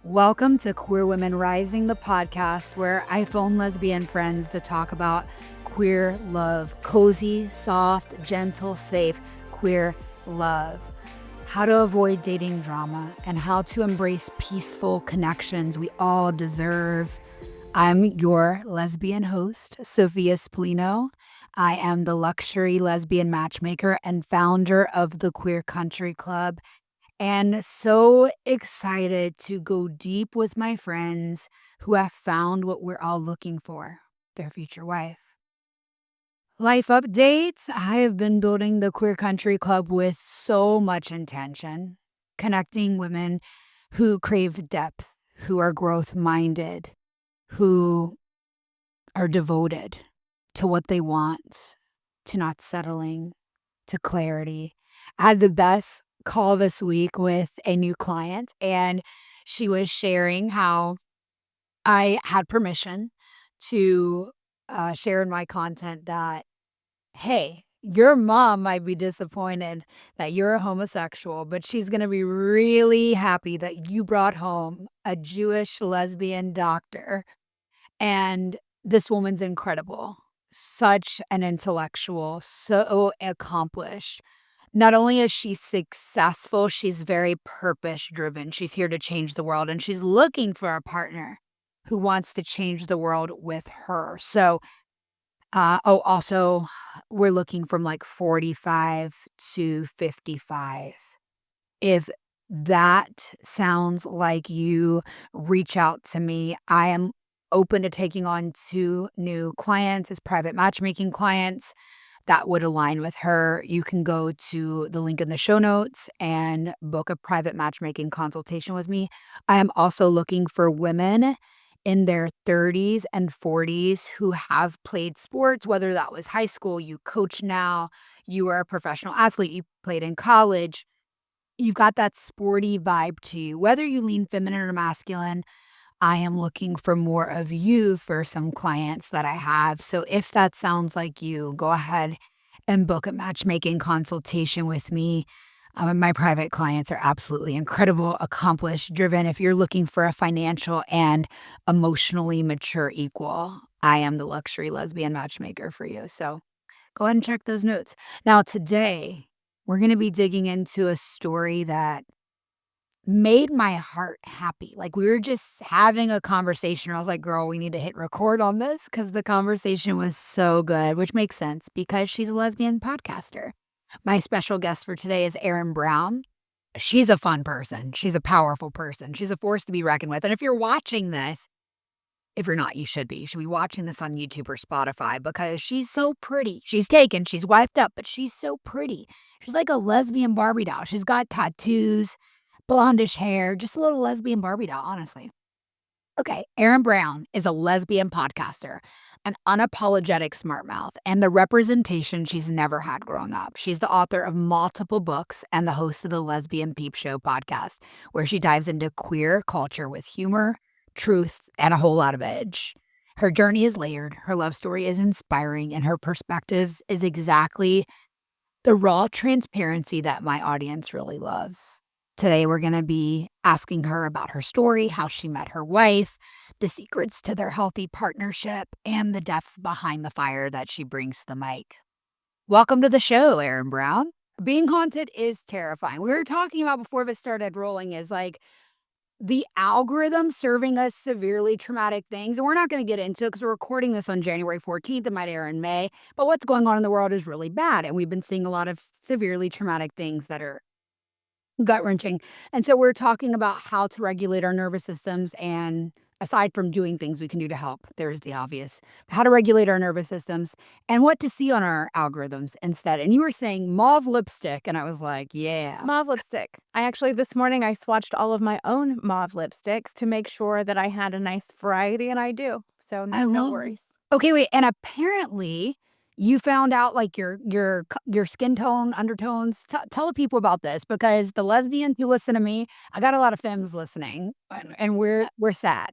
Welcome to Queer Women Rising, the podcast where I phone lesbian friends to talk about queer love. Cozy, soft, gentle, safe, queer love. How to avoid dating drama and how to embrace peaceful connections we all deserve. I'm your lesbian host, Sophia Spallino. I am the Luxury Lesbian Matchmaker and founder of the Queer Country Club, and so excited to go deep with my friends who have found what we're all looking for, their future wife. Life updates. I have been building the Queer Country Club with so much intention, connecting women who crave depth, who are growth minded, who are devoted to what they want, to not settling, to clarity. I had the best call this week with a new client, and she was sharing how I had permission to share in my content that, hey, your mom might be disappointed that you're a homosexual, but she's going to be really happy that you brought home a Jewish lesbian doctor. And this woman's incredible. Such an intellectual, so accomplished. Not only is she successful, she's very purpose driven. She's here to change the world, and she's looking for a partner who wants to change the world with her. So, also, we're looking from like 45 to 55. If that sounds like you, reach out to me. I am open to taking on 2 new clients as private matchmaking clients that would align with her. You can go to the link in the show notes and book a private matchmaking consultation with me. I am also looking for women in their 30s and 40s who have played sports, whether that was high school, you coach now, you are a professional athlete, you played in college. You've got that sporty vibe to you. Whether you lean feminine or masculine, I am looking for more of you for some clients that I have. So if that sounds like you, go ahead and book a matchmaking consultation with me. My private clients are absolutely incredible, accomplished, driven. If you're looking for a financial and emotionally mature equal, I am the Luxury Lesbian Matchmaker for you. So go ahead and check those notes. Now, today, we're going to be digging into a story that made my heart happy. Like, we were just having a conversation. I was like, girl, we need to hit record on this because the conversation was so good, which makes sense because she's a lesbian podcaster. My special guest for today is Erin Brown. She's a fun person. She's a powerful person. She's a force to be reckoned with. And if you're watching this, if you're not, you should be. You should be watching this on YouTube or Spotify because she's so pretty. She's taken, she's wiped up, but she's so pretty. She's like a lesbian Barbie doll. She's got tattoos, blondish hair, just a little lesbian Barbie doll, honestly. Okay, Erin Brown is a lesbian podcaster, an unapologetic smart mouth, and the representation she's never had growing up. She's the author of multiple books and the host of the Lesbian Peep Show podcast, where she dives into queer culture with humor, truth, and a whole lot of edge. Her journey is layered, her love story is inspiring, and her perspectives is exactly the raw transparency that my audience really loves. Today, we're going to be asking her about her story, how she met her wife, the secrets to their healthy partnership, and the depth behind the fire that she brings to the mic. Welcome to the show, Erin Brown. Being haunted is terrifying. We were talking about before this started rolling is like the algorithm serving us severely traumatic things. And we're not going to get into it because we're recording this on January 14th. It might air in May. But what's going on in the world is really bad. And we've been seeing a lot of severely traumatic things that are gut-wrenching. And so we're talking about how to regulate our nervous systems, and aside from doing things we can do to help, there's the obvious, how to regulate our nervous systems and what to see on our algorithms instead. And you were saying mauve lipstick, and I was like, yeah. Mauve lipstick. This morning I swatched all of my own mauve lipsticks to make sure that I had a nice variety, and I do. So no worries. Okay, wait, and apparently you found out like your skin tone, undertones. Tell the people about this because the lesbians who listen to me, I got a lot of femmes listening, and we're sad.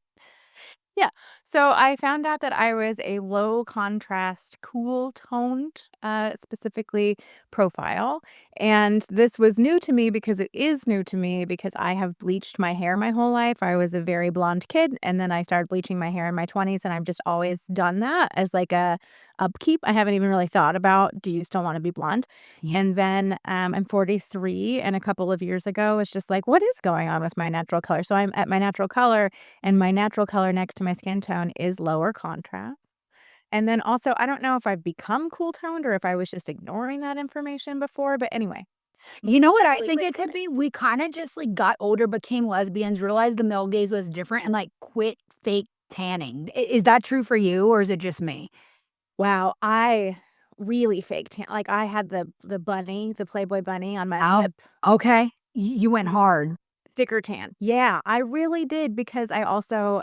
Yeah. So I found out that I was a low contrast, cool toned specifically profile. And this was new to me because it is new to me because I have bleached my hair my whole life. I was a very blonde kid, and then I started bleaching my hair in my 20s, and I've just always done that as like a upkeep. I haven't even really thought about, do you still want to be blonde? And then I'm 43, and a couple of years ago, it's just like, what is going on with my natural color? So I'm at my natural color, and my natural color next to my skin tone is lower contrast. And then also, I don't know if I've become cool toned or if I was just ignoring that information before, but anyway. You know what I Really think quick it could be? We kinda just, like, got older, became lesbians, realized the male gaze was different, and, like, quit fake tanning. I Is that true for you, or is it just me? Wow, I really fake tan like, I had the bunny, the Playboy bunny on my Oh, lip. okay. You went Mhm. hard. Sticker tan. Yeah, I really did because I also,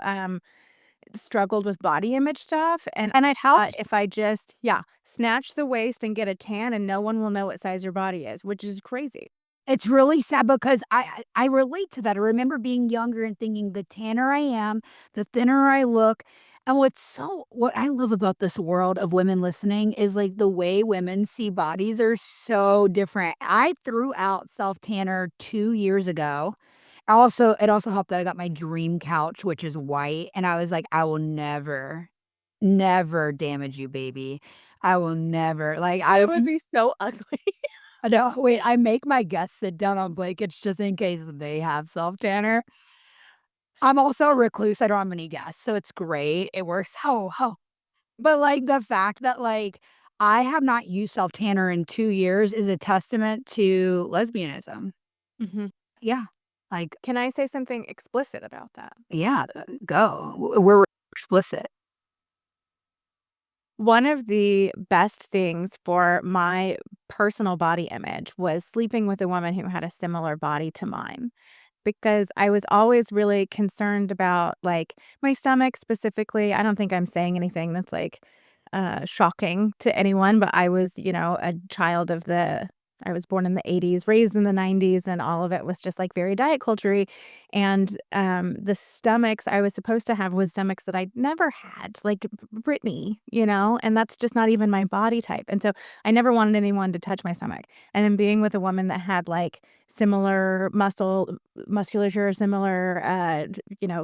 struggled with body image stuff, and And it thought helps. if I just yeah, snatch the waist and get a tan and no one will know what size your body is, which is crazy. It's really sad because I relate to that. I remember being younger and thinking the tanner I am, the thinner I look. And what I love about this world of women listening is like the way women see bodies are so different. I threw out self tanner 2 years ago. It also helped that I got my dream couch, which is white, and I was like, I will never, never damage you, baby. I will never like I It would be so ugly. no, wait, I make my guests sit down on blankets just in case they have self-tanner. I'm also a recluse, I don't have many guests, so it's great, it works but, like, the fact that, like, I have not used self-tanner in 2 years is a testament to lesbianism. Mhm. Yeah. Like, Can I say something explicit about that? yeah, go. We're explicit. One of the best things for my personal body image was sleeping with a woman who had a similar body to mine, because I was always really concerned about, like, my stomach specifically. I don't think I'm saying anything that's, like, shocking to anyone, but I was, a child of the I was born in the '80s, raised in the '90s, and all of it was just, like, very diet culture-y, and, the stomachs I was supposed to have was stomachs that I'd never had, like Britney, and that's just not even my body type, and so I never wanted anyone to touch my stomach, and then being with a woman that had, like, similar musculature, similar,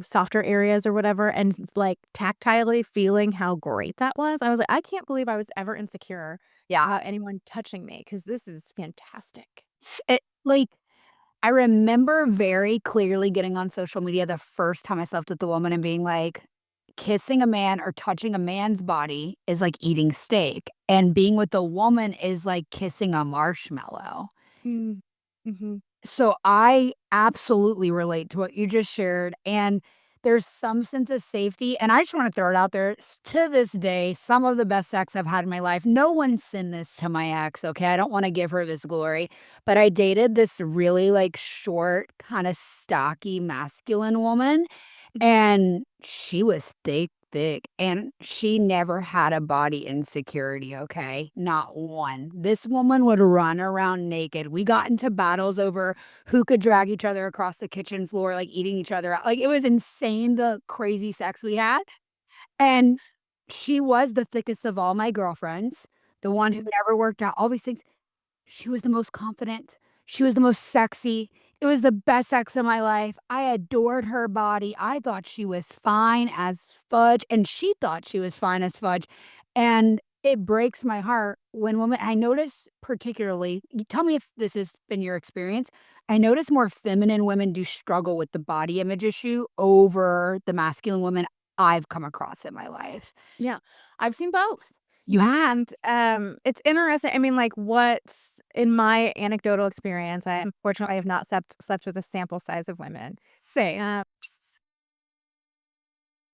softer areas or whatever, and, like, tactilely feeling how great that was, I was like, "I can't believe I was ever insecure Yeah. about anyone touching me because this is fantastic." Like, I remember very clearly getting on social media the first time I slept with a woman and being like, kissing a man or touching a man's body is like eating steak, and being with a woman is like kissing a marshmallow. Mm. Mhm. So I absolutely relate to what you just shared, and there's some sense of safety, and I just wanna throw it out there, to this day, some of the best sex I've had in my life. No one send this to my ex, okay? I don't wanna give her this glory, but I dated this really, like, short, kinda stocky, masculine woman, Mhm. and she was thick, thick, and she never had a body insecurity, okay? Not one. This woman would run around naked. We got into battles over who could drag each other across the kitchen floor, like, eating each other out. Like, it was insane the crazy sex we had, and she was the thickest of all my girlfriends, the one who never worked out, all these things. She was the most confident. She was the most sexy. It was the best sex of my life. I adored her body. I thought she was fine as fudge, and she thought she was fine as fudge. And it breaks my heart when women I notice particularly you tell me if this has been your experience. I notice more feminine women do struggle with the body image issue over the masculine women I've come across in my life. Yeah, I've seen both. You have? And, it's interesting. I mean, like, what's in my anecdotal experience, I unfortunately have not slept with a sample size of women. Same.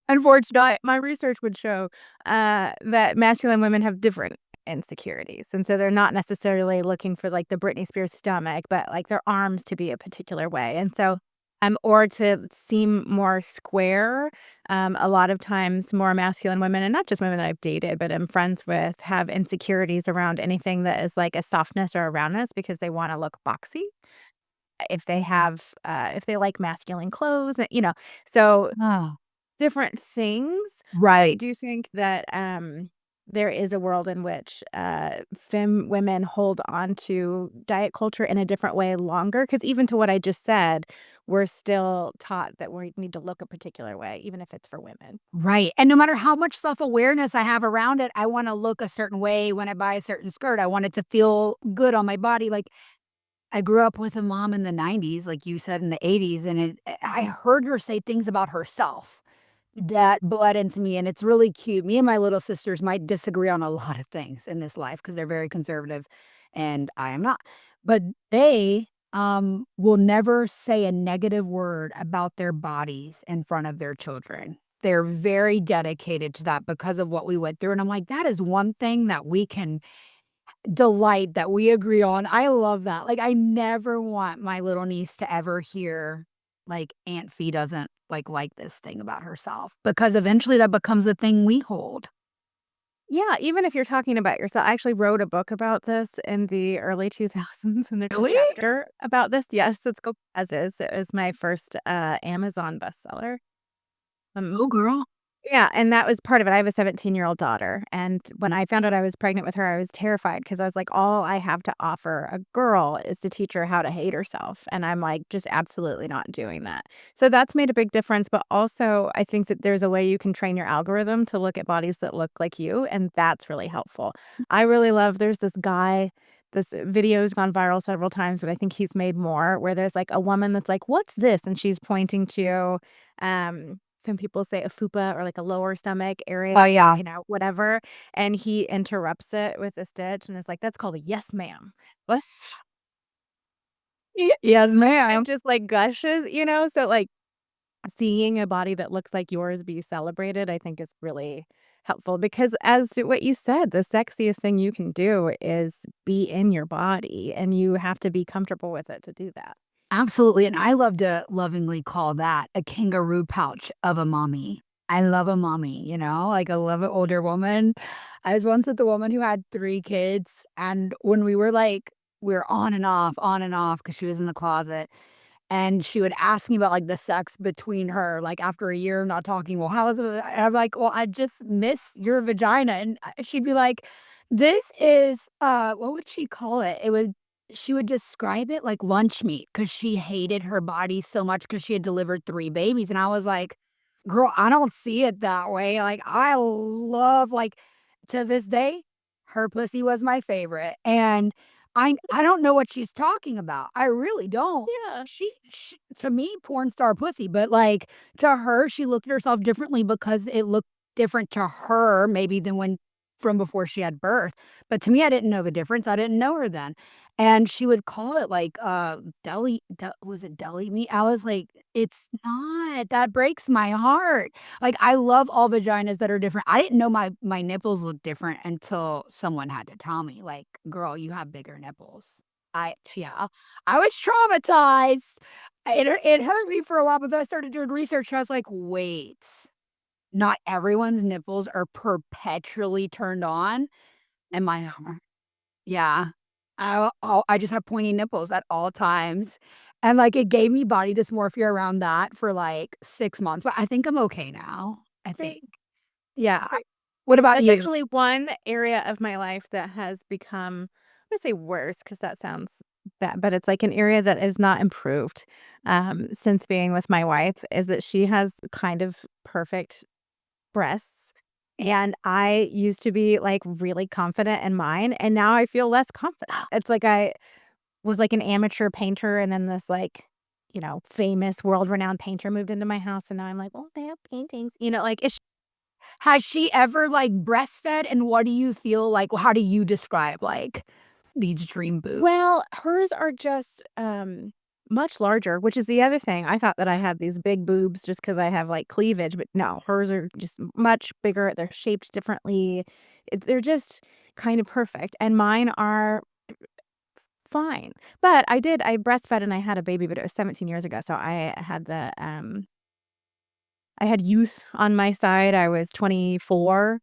Unfortunately, my research would show, that masculine women have different insecurities, and so they're not necessarily looking for, like, the Britney Spears stomach, but, like, their arms to be a particular way, and so, or to seem more square, a lot of times more masculine women, and not just women that I've dated, but am friends with, have insecurities around anything that is like a softness or a roundness because they wanna look boxy. If they like masculine clothes, so Oh, different things. I right. do think that, there is a world in which, femme women hold on to diet culture in a different way longer. Because even to what I just said, we're still taught that we need to look a particular way, even if it's for women. Right, and no matter how much self-awareness I have around it, I wanna look a certain way when I buy a certain skirt. I want it to feel good on my body, like, I grew up with a mom in the '90s, like you said, in the '80s, and I heard her say things about herself that bled into me, and it's really cute. Me and my little sisters might disagree on a lot of things in this life because 'cause they're very conservative, and I am not. But they, will never say a negative word about their bodies in front of their children. They're very dedicated to that because of what we went through, and I'm like, "That is one thing that we can delight that we agree on." I love that. Like, I never want my little niece to ever hear, like, Aunt Fee doesn't, like this thing about herself, because eventually that becomes a thing we hold. Yeah, even if you're talking about yourself, I actually wrote a book about this in the early 2000s, and there's a Really? chapter about this. Yes, it's called As Is. It was my first, Amazon bestseller. Um Oh, girl. Yeah, and that was part of it. I have a 17-year-old daughter, and when I found out I was pregnant with her, I was terrified because I was like, "All I have to offer a girl is to teach her how to hate herself," and I'm, like, just absolutely not doing that. So that's made a big difference, but also I think that there's a way you can train your algorithm to look at bodies that look like you, and that's really helpful. I really love there's this guy, this video has gone viral several times, but I think he's made more, where there's, like, a woman that's like, "What's this?" And she's pointing to, some people say a fupa or like a lower stomach area, Oh, yeah. whatever, and he interrupts it with a stitch and is like, "That's called a yes, ma'am." What? Yes, And ma'am. just, like, gushes, so, like, seeing a body that looks like yours be celebrated, I think is really helpful because as to what you said, the sexiest thing you can do is be in your body, and you have to be comfortable with it to do that. Absolutely, and I love to lovingly call that a kangaroo pouch of a mommy. I love a mommy, like, I love an older woman. I was once with a woman who had 3 kids, and when we were on and off, because she was in the closet, and she would ask me about, like, the sex between her, like, after a year of not talking, "Well, how is it?" And I'm like, "Well, I just miss your vagina," and, she'd be like, "This is," what would she call it? She would describe it like lunch meat because she hated her body so much because she had delivered 3 babies, and I was like, "Girl, I don't see it that way." Like, I love, like, to this day, her pussy was my favorite, and I don't know what she's talking about. I really don't. Yeah. She to me, porn star pussy, but, like, to her, she looked at herself differently because it looked different to her maybe than when from before she had birth, but to me, I didn't know the difference. I didn't know her then. And she would call it like, was it deli meat? I was like, "It's not, that breaks my heart." Like, I love all vaginas that are different. I didn't know my nipples looked different until someone had to tell me, like, "Girl, you have bigger nipples." Yeah, I was traumatized. It hurt me for a while, but then I started doing research, and I was like, "Wait, not everyone's nipples are perpetually turned on." And my yeah. I just have pointy nipples at all times, and, like, it gave me body dysmorphia around that for, like, 6 months, but I think I'm okay now, I think. Yeah. Great. What about That's you? actually one area of my life that has become, I would say worse because that sounds bad, but it's like an area that is not improved, since being with my wife, is that she has kind of perfect breasts, and I used to be, like, really confident in mine, and now I feel less confident. It's like I was, like, an amateur painter, and then this, like, famous world-renowned painter moved into my house, and now I'm like, "Oh, they have paintings," like, it's Has she ever, like, breastfed, and what do you feel like how do you describe, like, these dream boobs? well, hers are just, much larger, which is the other thing. I thought that I had these big boobs just because I have, like, cleavage, but no, hers are just much bigger, they're shaped differently. They're just kind of perfect, and mine are fine. But I breastfed and I had a baby, but it was 17 years ago, so I had youth on my side. I was 24.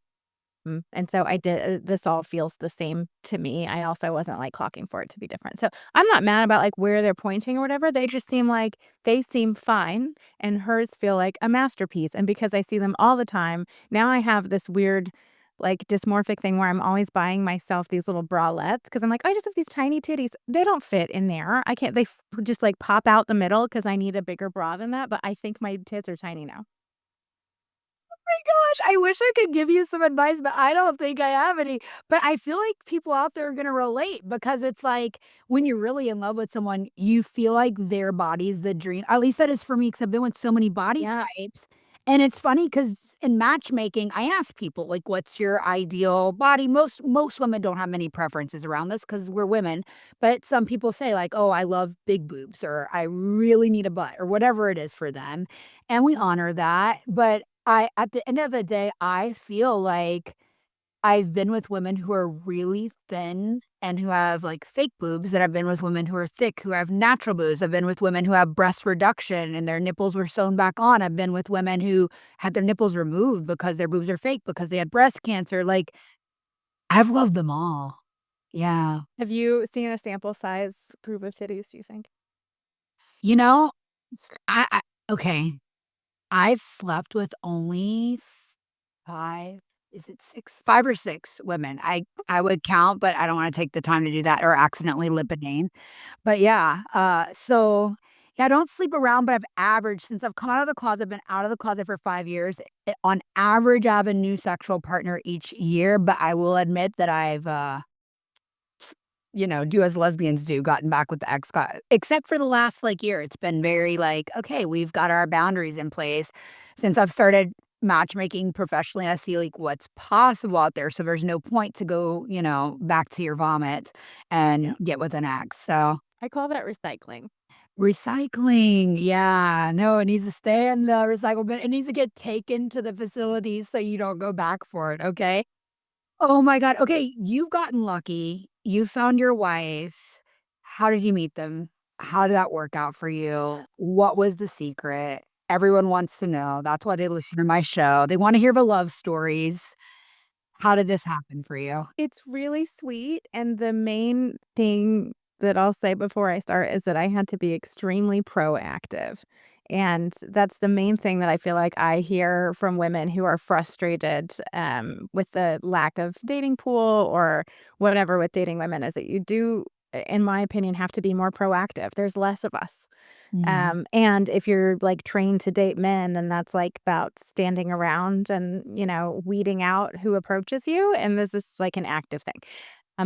And so I did this all feels the same to me. I also wasn't, like, clocking for it to be different. So, I'm not mad about, like, where they're pointing or whatever, they seem fine, and hers feel like a masterpiece, and because I see them all the time, now I have this weird, like, dysmorphic thing where I'm always buying myself these little bralettes because I'm like, "I just have these tiny titties." They don't fit in there. I can't they just, like, pop out the middle because I need a bigger bra than that, but I think my tits are tiny now. Gosh, I wish I could give you some advice, but I don't think I have any. But I feel like people out there are gonna relate because it's like when you're really in love with someone, you feel like their body's the dream. At least that is for me because 'cause I've been with so many body Yeah. types. And it's funny because in matchmaking, I ask people, like, "What's your ideal body?" Most women don't have many preferences around this because 'cause we're women, but some people say, like, "Oh, I love big boobs," or "I really need a butt," or whatever it is for them, and we honor that, but I at the end of the day, I feel like I've been with women who are really thin and who have, like, fake boobs, and I've been with women who are thick, who have natural boobs. I've been with women who have breast reduction and their nipples were sewn back on. I've been with women who had their nipples removed because their boobs are fake because they had breast cancer. Like, I've loved them all. Yeah. Have you seen a sample size group of titties, do you think? You know, I okay. I've slept with only 5 is it 6? 5 or 6 women. I would count, but I don't wanna take the time to do that or accidentally lip a name. But yeah, yeah, I don't sleep around, but I've averaged since I've come out of the closet, been out of the closet for 5 years, on average, I have a new sexual partner each year, but I will admit that I've, do as lesbians do, gotten back with the ex guy. Except for the last, like, year, it's been very, like, "Okay, we've got our boundaries in place." Since I've started matchmaking professionally, I see, like, what's possible out there, so there's no point to go, back to your vomit and Yeah. get with an ex, so I call that recycling. recycling, yeah, no, it needs to stay in the recycle bin, it needs to get taken to the facilities so you don't go back for it, okay? Oh my god, okay, you've gotten lucky, you found your wife. How did you meet them? How did that work out for you? What was the secret? Everyone wants to know, that's why they listen to my show, they wanna hear the love stories. How did this happen for you? It's really sweet, and the main thing that I'll say before I start is that I had to be extremely proactive, and that's the main thing that I feel like I hear from women who are frustrated, with the lack of dating pool or whatever with dating women is that you do, in my opinion, have to be more proactive. There's less of us. Mm. And if you're, like, trained to date men, then that's, like, about standing around and, weeding out who approaches you, and this is, like, an active thing.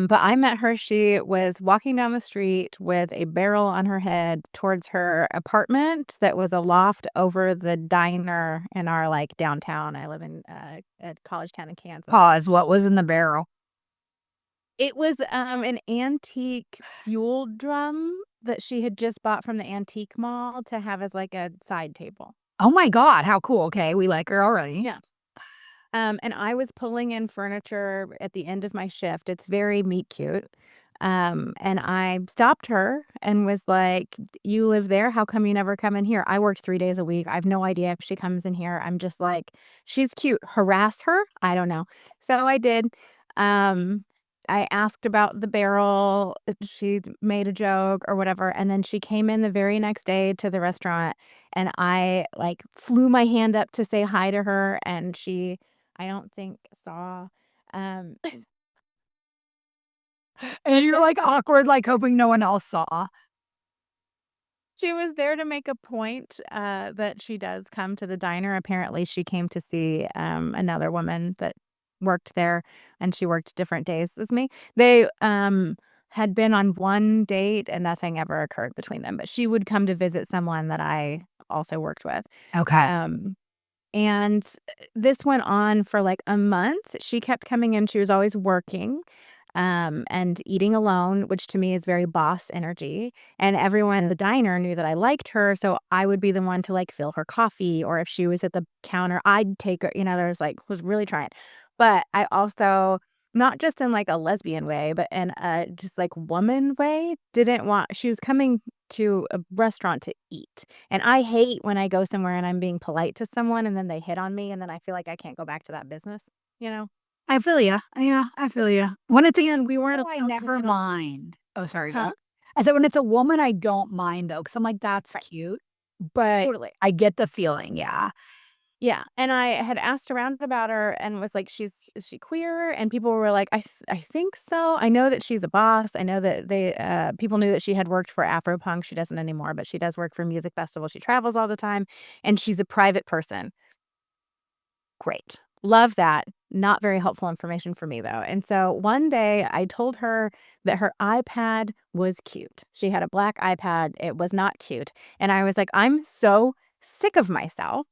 But I met her, she was walking down the street with a barrel on her head towards her apartment that was a loft over the diner in our, like, downtown. I live in, a college town in Kansas. Pause, what was in the barrel? It was, an antique fuel drum that she had just bought from the antique mall to have as, like, a side table. Oh my god, how cool, okay, we like her already. Yeah. And I was pulling in furniture at the end of my shift. It's very meet cute. And I stopped her and was like, "You live there? How come you never come in here?" I work 3 days a week. I have no idea if she comes in here. I'm just like, "She's cute." Harass her? I don't know. So I did. Um, I asked about the barrel. She made a joke or whatever. And then she came in the very next day to the restaurant and I like flew my hand up to say hi to her. And she I don't think saw, um And you're, like, awkward, like, hoping no one else saw. she was there to make a point, that she does come to the diner. Apparently, she came to see, another woman that worked there, and she worked different days as me. They, had been on one date, and nothing ever occurred between them, but she would come to visit someone that I also worked with. Okay. Um And this went on for, like, a month. She kept coming in, she was always working, and eating alone, which to me is very boss energy, and everyone in the diner knew that I liked her, so I would be the one to, like, fill her coffee, or if she was at the counter, I'd take her there was, like was really trying. But I also, not just in, like, a lesbian way, but in a just, like, woman way, didn't want she was coming to a restaurant to eat. And I hate when I go somewhere and I'm being polite to someone and then they hit on me and then I feel like I can't go back to that business, you know? I feel ya. Yeah, I feel ya. When it's a And we weren't oh, I allowed to never hit on mind. Oh, sorry, go Huh? on. I said when it's a woman, I don't mind though, because 'cause I'm like, "That's Right. cute," but Totally. I get the feeling, yeah. Yeah, and I had asked around about her and was like, Is she queer?" And people were like, I think so. I know that she's a boss. I know that people knew that she had worked for Afropunk. She doesn't anymore, but she does work for music festivals. She travals all the time, and she's a private person." Great. Love that. Not very helpful information for me, though. And so one day I told her that her iPad was cute. She had a black iPad. It was not cute. And I was like, "I'm so sick of myself.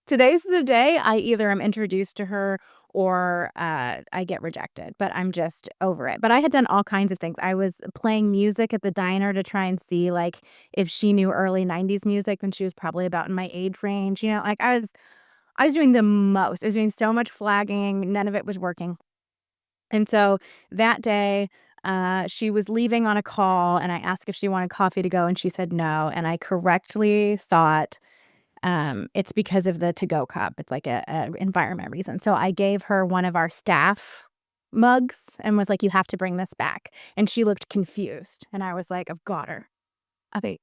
Today's the day I either am introduced to her or, I get rejected, but I'm just over it." But I had done all kinds of things. I was playing music at the diner to try and see, like, if she knew early '90s music when she was probably about in my age range, like, I was doing the most. I was doing so much flagging, none of it was working. And so that day, she was leaving on a call, and I asked if she wanted coffee to go, and she said no, and I correctly thought it's because of the to-go cup. It's like a environment reason. So I gave her one of our staff mugs and was like, "You have to bring this back." And she looked confused. And I was like, "I've got her. Okay,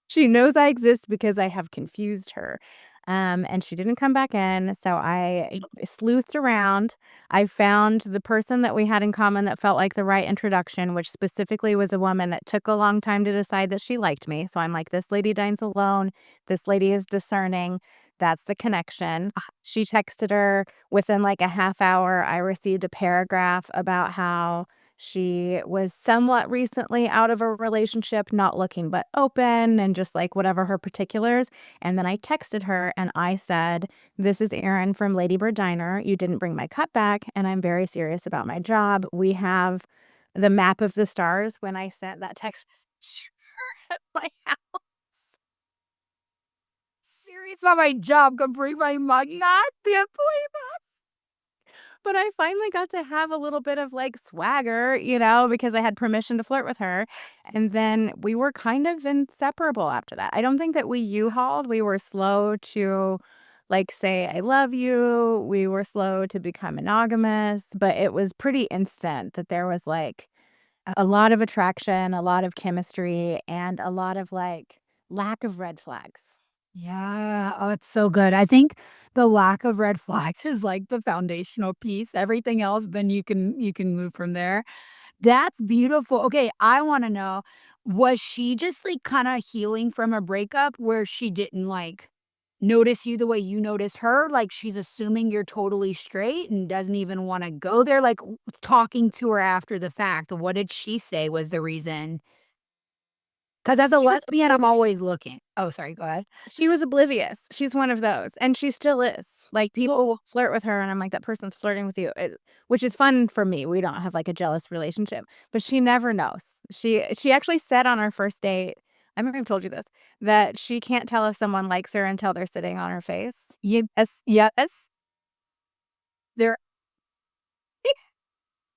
she knows I exist because I have confused her." And she didn't come back in, so I sleuthed around. I found the person that we had in common that felt like the right introduction, which specifically was a woman that took a long time to decide that she liked me. So I'm like, "This lady dines alone. This lady is discerning. That's the connection." She texted her. Within like a half hour, I received a paragraph about how she was somewhat recently out of a relationship, not looking but open and just like whatever her particulars. And then I texted her and I said, "This is Erin from Lady Bird Diner. You didn't bring my cup back, and I'm very serious about my job. We have the map of the stars." When I sent that text message to her at my house. Serious about my job, come bring my mug, not the employee. But I finally got to have a little bit of, like, swagger, because I had permission to flirt with her, and then we were kind of inseparable after that. I don't think that we U-hauled, we were slow to, like, say, "I love you," we were slow to become monogamous, but it was pretty instant that there was, like, a lot of attraction, a lot of chemistry, and a lot of, like, lack of red flags. Yeah. Oh, it's so good. I think the lack of red flags is like the foundational piece. Everything else, then you can move from there. That's beautiful. Okay, I wanna know, was she just, like, kinda healing from a breakup where she didn't, like, notice you the way you notice her? Like, she's assuming you're totally straight and doesn't even wanna go there? Like, talking to her after the fact, what did she say was the reason? Because as a She was lesbian, I'm always looking. Oh, sorry, go ahead. She was oblivious. She's one of those, and she still is. Like, people will flirt with her, and I'm like, "That person's flirting with you," which is fun for me. We don't have, like, a jealous relationship, but she never knows. She actually said on our first date, I remember I've told you this, that she can't tell if someone likes her until they're sitting on her face. Yes, yes. They're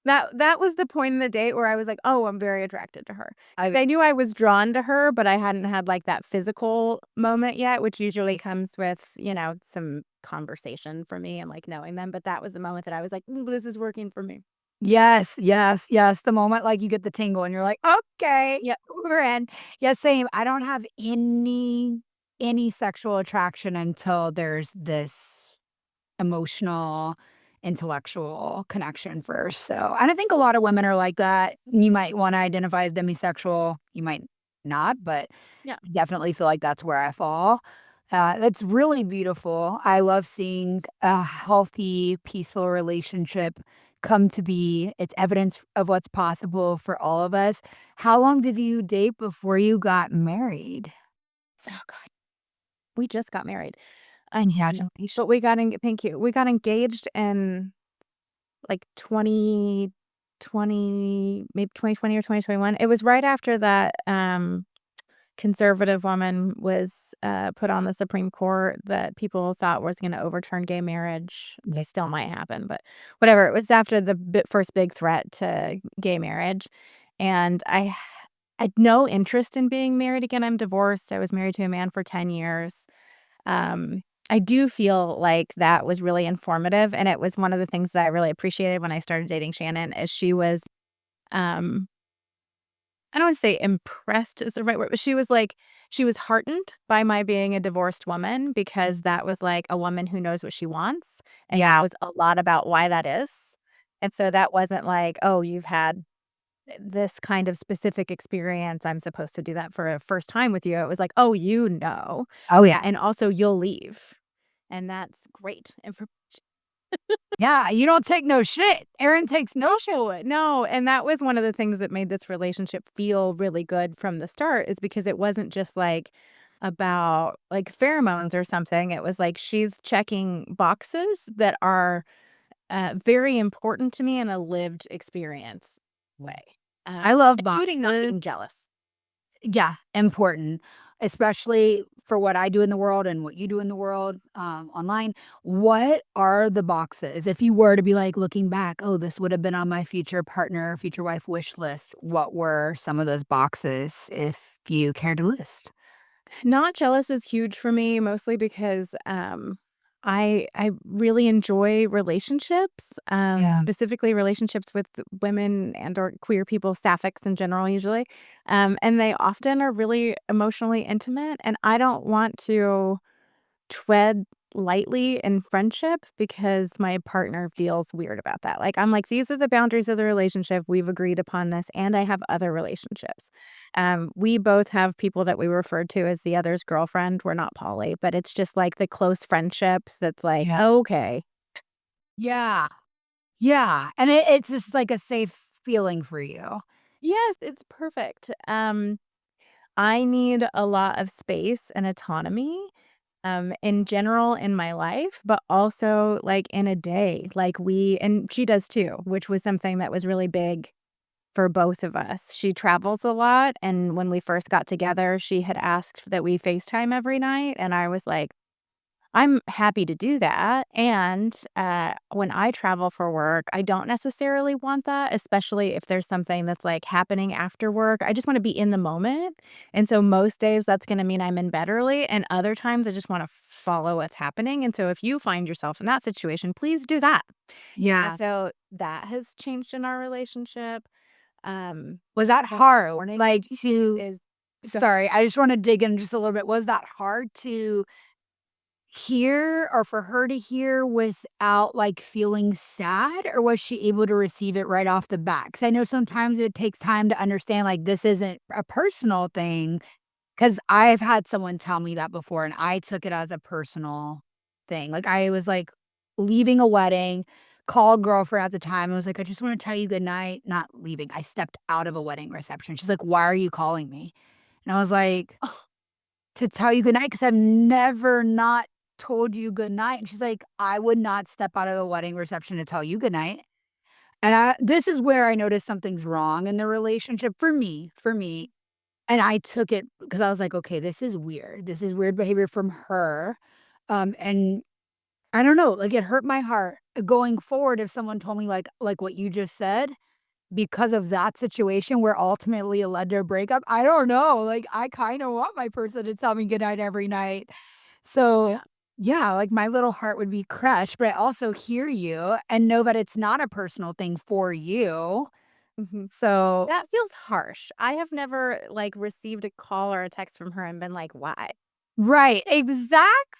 That was the point in the date where I was like, "Oh, I'm very attracted to her." I I knew I was drawn to her, but I hadn't had, like, that physical moment yet, which usually comes with, some conversation for me and, like, knowing them, but that was the moment that I was like, "Ooh, this is working for me." Yes, yes, yes, the moment, like, you get the tingle and you're like, "Okay, Yeah. we're in." Yeah, same. I don't have any sexual attraction until there's this emotional, intellectual connection first, so and I think a lot of women are like that. You might wanna identify as demisexual, you might not, but Yeah. definitely feel like that's where I fall. That's really beautiful. I love seeing a healthy, peaceful relationship come to be. It's evidence of what's possible for all of us. How long did you date before you got married? Oh god. We just got married, Congratulations. but we got en thank you. We got engaged in, like, 2020, maybe 2020 or 2021. It was right after that, conservative woman was, put on the Supreme Court that people thought was gonna overturn gay marriage. They still might happen, but whatever. It was after the first big threat to gay marriage, and I had no interest in being married again. I'm divorced. I was married to a man for 10 years. I do feel like that was really informative, and it was one of the things that I really appreciated when I started dating Shannon is she was, um I don't wanna say impressed is the right word, but she was heartened by my being a divorced woman because that was, like, a woman who knows what she wants and Yeah. knows a lot about why that is. And so that wasn't like, "Oh, you've had this kind of specific experience, I'm supposed to do that for a first time with you." It was like, "Oh, you know, Oh, yeah. and also you'll leave." And that's great information. Yeah, you don't take no shit. Erin takes no shit. No, and that was one of the things that made this relationship feel really good from the start is because it wasn't just, like, about, like, pheromones or something, it was like she's checking boxes that are, very important to me in a lived experience way, I love including not boxes. being jealous. Yeah, important, especially for what I do in the world and what you do in the world, online. What are the boxes? If you were to be, like, looking back, "Oh, this would have been on my future partner, future wife wish list." What were some of those boxes, if you care to list? Not jealous is huge for me, mostly because, I really enjoy relationships, Yeah. specifically relationships with women and or queer people, sapphics in general usually, and they often are really emotionally intimate, and I don't want to tread lightly in friendship because my partner feels weird about that. Like, I'm like, "These are the boundaries of the relationship. We've agreed upon this, and I have other relationships." We both have people that we refer to as the other's girlfriend. We're not poly, but it's just like the close friendship that's like, Yeah. "Okay." Yeah. Yeah, and it's just like a safe feeling for you. Yes, it's perfect. I need a lot of space and autonomy, in general in my life, but also, like, in a day, like, we and she does too, which was something that was really big for both of us. She travels a lot, and when we first got together, she had asked that we FaceTime every night, and I was like, I'm happy to do that, and, when I travel for work, I don't necessarily want that, especially if there's something that's, like, happening after work. I just wanna be in the moment, and so most days, that's gonna mean I'm in bed early, and other times, I just wanna follow what's happening, and so if you find yourself in that situation, please do that. And Yeah. so that has changed in our relationship. Was that The hard? morning Like, routine to is go sorry, I just wanna dig in just a little bit. Was that hard to hear or for her to hear without, like, feeling sad, or was she able to receive it right off the bat? Because I know sometimes it takes time to understand, like, this isn't a personal thing. Because 'cause I've had someone tell me that before, and I took it as a personal thing. Like, I was, like, leaving a wedding, called girlfriend at the time, and was like, "I just wanna tell you good night." Not leaving, I stepped out of a wedding reception. She's like, "Why are you calling me?" And I was like, "To tell you good night, because 'cause I've never not told you good night." And she's like, "I would not step out of a wedding reception to tell you good night." And this is where I noticed something's wrong in the relationship for me, and I took it because I was like, "Okay, this is weird. This is weird behavior from her." And I don't know, like, it hurt my heart going forward if someone told me like what you just said, because of that situation where ultimately it led to a breakup. I don't know, like, I kinda want my person to tell me goodnight every night. So, Yeah, yeah, like, my little heart would be crushed, but I also hear you and know that it's not a personal thing for you. mhm. So That feels harsh. I have never, like, received a call or a text from her and been like, "Why?" right, exact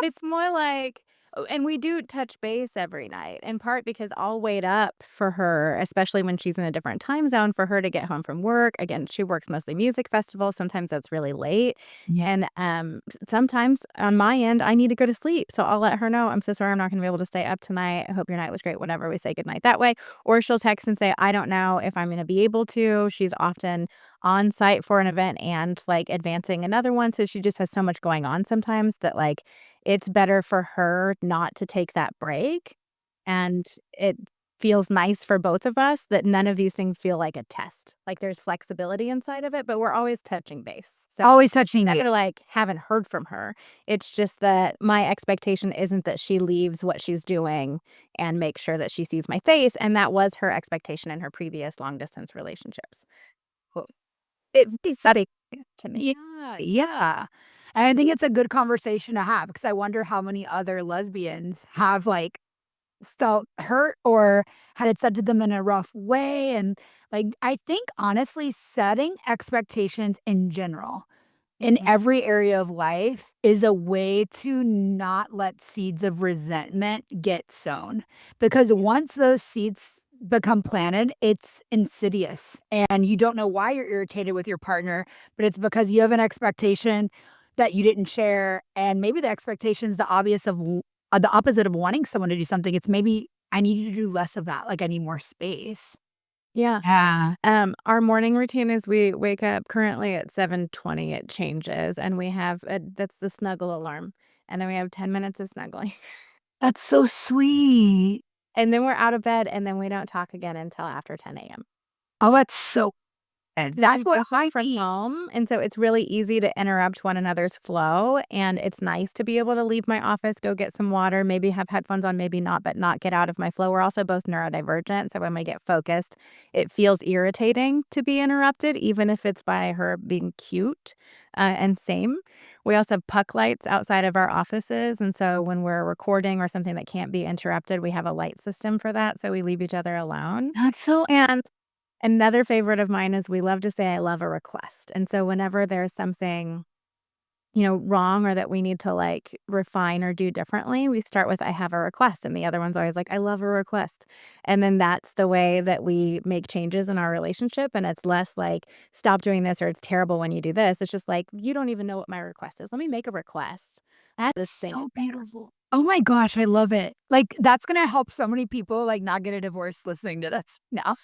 It's more like and we do touch base every night, in part because I'll wait up for her, especially when she's in a different time zone, for her to get home from work. Again, she works mostly music festivals, sometimes that's really late, Yeah. and, sometimes on my end, I need to go to sleep, so I'll let her know, "I'm so sorry I'm not gonna be able to stay up tonight. I hope your night was great," whatever, we say goodnight that way, or she'll text and say, "I don't know if I'm gonna be able to." She's often on site for an event and, like, advancing another one, so she just has so much going on sometimes that, like, it's better for her not to take that break, and it feels nice for both of us that none of these things feel like a test. Like, there's flexibility inside of it, but we're always touching base. So, Always touching base. never, like, haven't heard from her. It's just that my expectation isn't that she leaves what she's doing and makes sure that she sees my face, and that was her expectation in her previous long distance relationships. Well, it upsetting to me. Yeah, yeah. And I think it's a good conversation to have because I wonder how many other lesbians have, like, felt hurt or had it said to them in a rough way, and Like, I think honestly, setting expectations in general in Mhm. every area of life is a way to not let seeds of resentment get sown. Because once those seeds become planted, it's insidious and you don't know why you're irritated with your partner, but it's because you have an expectation that you didn't share. And maybe the expectation is the opposite of wanting someone to do something. It's maybe I need you to do less of that. Like I need more space. Yeah. Yeah. Our morning routine is we wake up currently at 7:20, it changes, and we have that's the snuggle alarm, and then we have 10 minutes of snuggling. That's so sweet. And then we're out of bed, and then we don't talk again until after 10 a.m. Oh, that's so good. That's We what both work I from need. home, and so it's really easy to interrupt one another's flow, and it's nice to be able to leave my office, go get some water, maybe have headphones on, maybe not, but not get out of my flow. We're also both neurodivergent, so when we get focused, it feels irritating to be interrupted, even if it's by her being cute, and same. We also have puck lights outside of our offices, and so when we're recording or something that can't be interrupted, we have a light system for that, so we leave each other alone. That's so And another favorite of mine is we love to say, "I love a request." And so whenever there's something, wrong or that we need to, like, refine or do differently, we start with, "I have a request," and the other one's always like, "I love a request." And then that's the way that we make changes in our relationship, and it's less like, "Stop doing this," or "It's terrible when you do this." It's just like, "You don't even know what my request is. Let me make a request." that's Let's sing it so back. beautiful. Oh my gosh, I love it. Like, that's gonna help so many people, like, not get a divorce listening to this now.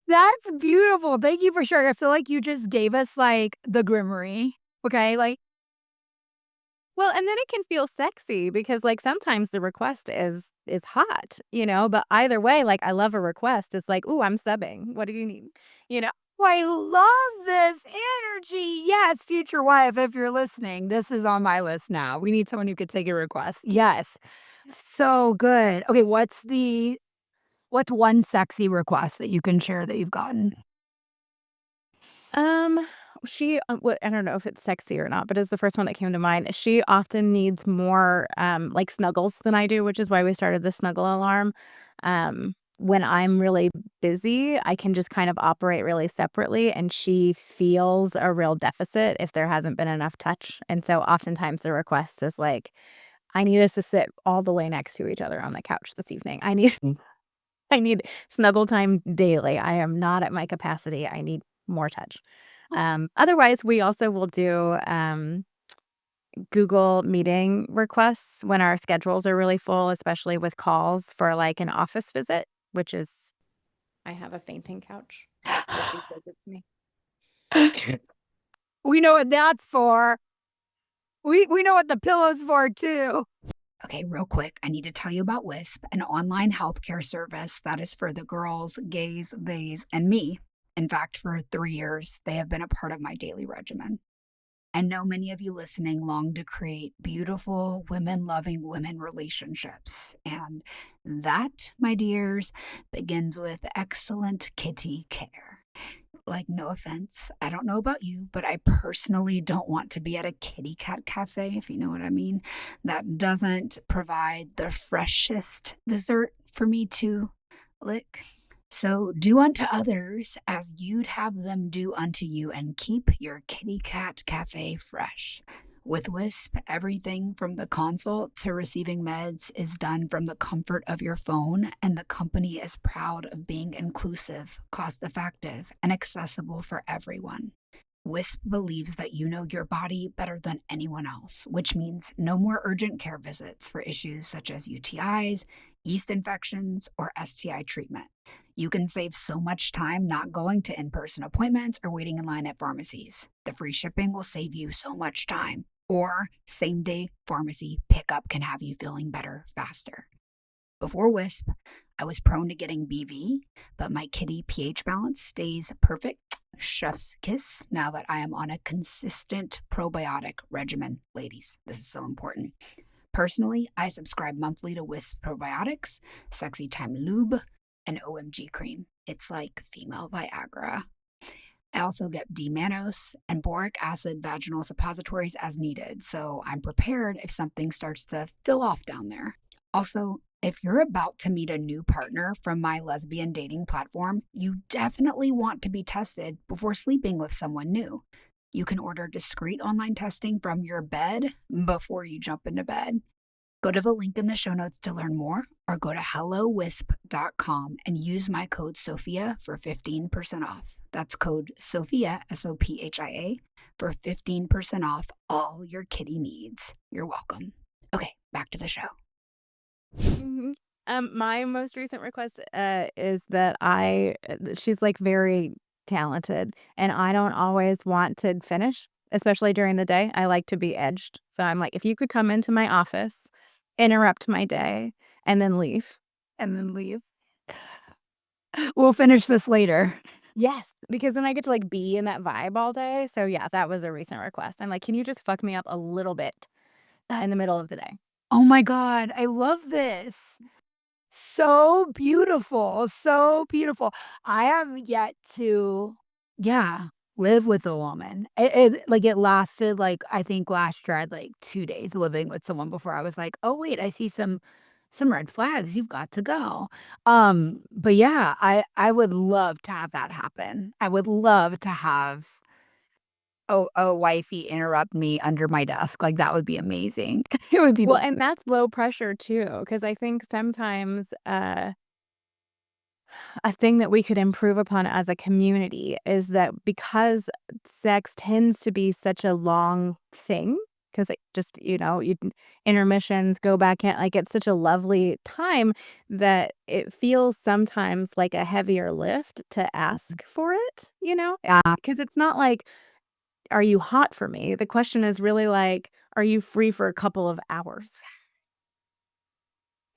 That's beautiful. Thank you for sharing. I feel like you just gave us, like, the grimoire, okay? Like Well, and then it can feel sexy because, like, sometimes the request is hot, but either way, like, I love a request. It's like, "Ooh, I'm subbing. What do you need?" You know? oh, I love this energy. Yes, future wife, if you're listening, this is on my list now. We need someone who could take a request. Yes. So good. Okay, what's one sexy request that you can share that you've gotten? Um, I don't know if it's sexy or not, but it's the first one that came to mind. She often needs more, like, snuggles than I do, which is why we started the snuggle alarm. When I'm really busy, I can just kind of operate really separately, and she feels a real deficit if there hasn't been enough touch, and so oftentimes the request is like, "I need us to sit all the way next to each other on the couch this evening. I need I need snuggle time daily. I am not at my capacity. I need more touch." Otherwise, we also will do, Google Meeting requests when our schedules are really full, especially with calls for, like, an office visit, which is I have a fainting couch, so she visits me. We know what that's for. We know what the pillow's for too. Okay, real quick, I need to tell you about Wisp, an online healthcare service that is for the girls, gays, theys, and me. In fact, for 3 years, they have been a part of my daily regimen. I know many of you listening long to create beautiful, women loving women relationships. And that, my dears, begins with excellent kitty care. Like, no offense, I don't know about you, but I personally don't want to be at a kitty cat cafe, if you know what I mean, that doesn't provide the freshest dessert for me to lick. So do unto others as you'd have them do unto you, and keep your kitty cat cafe fresh. With Wisp, everything from the consult to receiving meds is done from the comfort of your phone, and the company is proud of being inclusive, cost effective, and accessible for everyone. Wisp believes that you know your body better than anyone else, which means no more urgent care visits for issues such as UTIs, yeast infections, or STI treatment. You can save so much time not going to in person appointments or waiting in line at pharmacies. The free shipping will save you so much time. Or same day pharmacy pickup can have you feeling better faster. Before Wisp, I was prone to getting BV, but my kitty pH balance stays perfect. Chef's kiss now that I am on a consistent probiotic regimen. Ladies, this is so important. Personally, I subscribe monthly to Wisp Probiotics, Sexy Time Lube, and OMG Cream. It's like female Viagra. I also get D-mannose and boric acid vaginal suppositories as needed, so I'm prepared if something starts to fill off down there. Also, If you're about to meet a new partner from my lesbian dating platform, you definitely want to be tested before sleeping with someone new. You can order discreet online testing from your bed before you jump into bed. Go to the link in the show notes to learn more, or go to hellowisp.com and use my code SOPHIA for 15% off. That's code SOPHIA, SOPHIA, for 15% off all your kitty needs. You're welcome. Okay, back to the show. Mhm. My most recent request is that she's like very talented, and I don't always want to finish, especially during the day. I like to be edged. So I'm like, if you could come into my office, interrupt my day, and then leave. And then leave. We'll finish this later. Yes, because then I get to like be in that vibe all day. So yeah, that was a recent request. I'm like, can you just fuck me up a little bit in the middle of the day? Oh my God, I love this. So beautiful, so beautiful. I have yet to, yeah, live with a woman. It lasted, like, I think last year I had, like, 2 days living with someone before I was like, "Oh, wait, I see some red flags, you've got to go." But yeah, I would love to have that happen. I would love to have a wifey interrupt me under my desk, like, that would be amazing. It would be Well, the and that's low pressure too, because I think sometimes a thing that we could improve upon as a community is that because sex tends to be such a long thing, because it just, intermissions, go back in, like it's such a lovely time that it feels sometimes like a heavier lift to ask for it, Yeah. Because it's not like, are you hot for me? The question is really like, are you free for a couple of hours?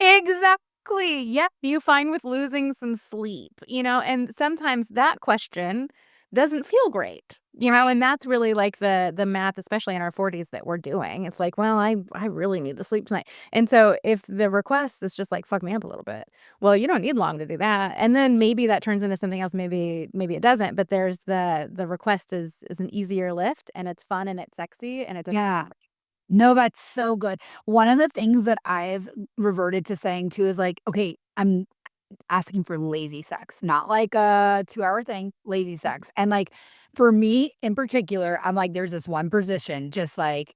Exactly. Yep. You fine with losing some sleep, and sometimes that question doesn't feel great, and that's really like the math, especially in our 40s that we're doing. It's like, well, I really need to sleep tonight. And so if the request is just like fuck me up a little bit, well, you don't need long to do that. And then maybe that turns into something else, maybe it doesn't, but there's the request is an easier lift and it's fun and it's sexy and it doesn't. Yeah. No, that's so good. One of the things that I've reverted to saying too is like, okay, I'm asking for lazy sex, not like a 2-hour thing, lazy sex. And like for me in particular, I'm like, there's this one position, just like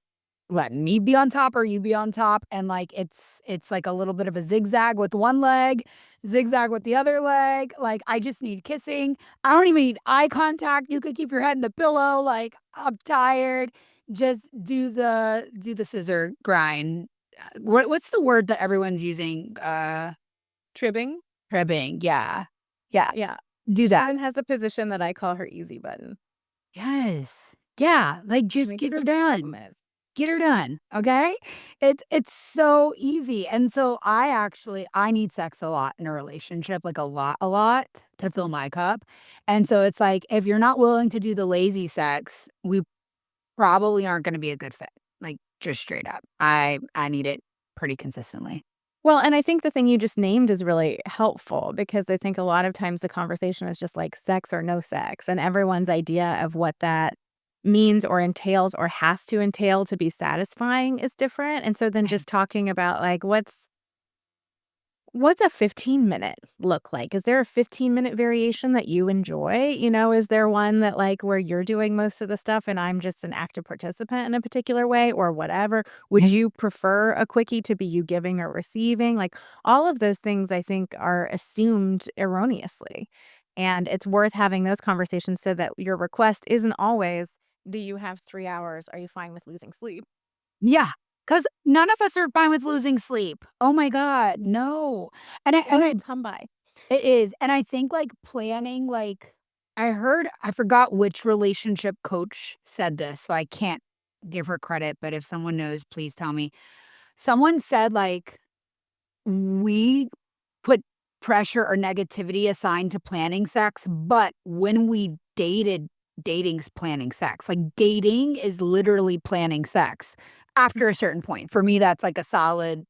let me be on top or you be on top. And like it's like a little bit of a zigzag with one leg, zigzag with the other leg. Like I just need kissing. I don't even need eye contact. You could keep your head in the pillow, like I'm tired. Just do the scissor grind. What's the word that everyone's using? Tribbing. Cribbing, yeah. Yeah, Yeah. do that. Sharon has a position that I call her easy button. Yes. Yeah, like, just Makes get her the done. problem is Get her done, okay? It's so easy, and so I need sex a lot in a relationship, like, a lot to fill my cup, and so it's like, if you're not willing to do the lazy sex, we probably aren't gonna be a good fit, like, just straight up. I need it pretty consistently. well, and I think the thing you just named is really helpful because I think a lot of times the conversation is just like sex or no sex, and everyone's idea of what that means or entails or has to entail to be satisfying is different, and so then Right. just talking about, like, what's a 15-minute look like? Is there a 15-minute variation that you enjoy? Is there one that, like, where you're doing most of the stuff and I'm just an active participant in a particular way or whatever? Would you prefer a quickie to be you giving or receiving? Like, all of those things I think are assumed erroneously. And it's worth having those conversations so that your request isn't always, "Do you have 3 hours? Are you fine with losing sleep?" Yeah, because none of us are fine with losing sleep. Oh my god, no. And I Come by. it is, and I think, like, planning, like I forgot which relationship coach said this, so I can't give her credit, but if someone knows, please tell me. Someone said, like, "We put pressure or negativity assigned to planning sex, but when we dating's planning sex." Like, dating is literally planning sex after a certain point. For me, that's like a solid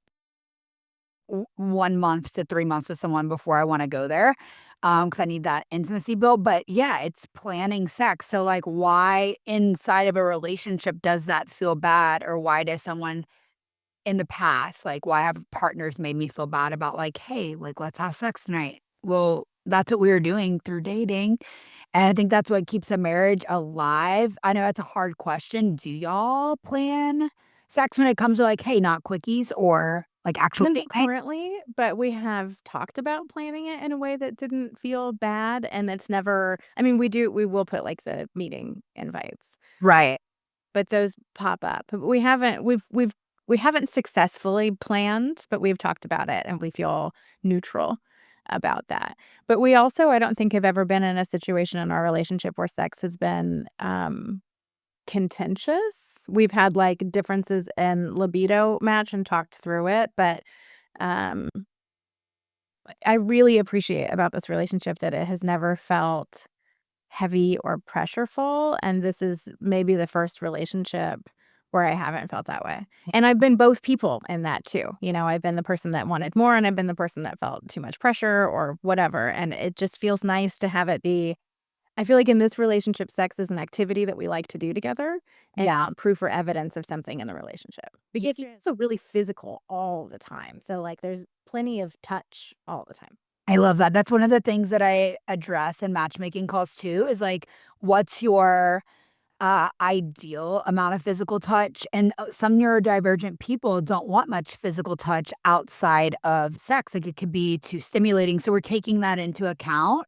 1 month to 3 months with someone before I wanna go there, because I need that intimacy built, but yeah, it's planning sex, so, like, why inside of a relationship does that feel bad, or why does someone in the past, like, why have partners made me feel bad about, like, "Hey, like, let's have sex tonight." Well, that's what we were doing through dating, and I think that's what keeps a marriage alive. I know that's a hard question. Do y'all plan sex when it comes to, like, "Hey, not quickies," or, like, actual Not date night? currently, but we have talked about planning it in a way that didn't feel bad, and it's never I mean, we will put, like, the meeting invites, Right. but those pop up. But we haven't successfully planned, but we've talked about it, and we feel neutral about that. But we also, I don't think, have ever been in a situation in our relationship where sex has been, contentious. We've had, like, differences in libido match and talked through it, but, um I really appreciate about this relationship that it has never felt heavy or pressureful, and this is maybe the first relationship where I haven't felt that way. And I've been both people in that too. You know, I've been the person that wanted more, and I've been the person that felt too much pressure or whatever, and it just feels nice to have it be I feel like in this relationship, sex is an activity that we like to do together and Yeah. not proof or evidence of something in the relationship. Because it's so really physical all the time. So, like, there's plenty of touch all the time. I love that. That's one of the things that I address in matchmaking calls too, is, like, what's your ideal amount of physical touch, and, some neurodivergent people don't want much physical touch outside of sex, like, it could be too stimulating, so we're taking that into account,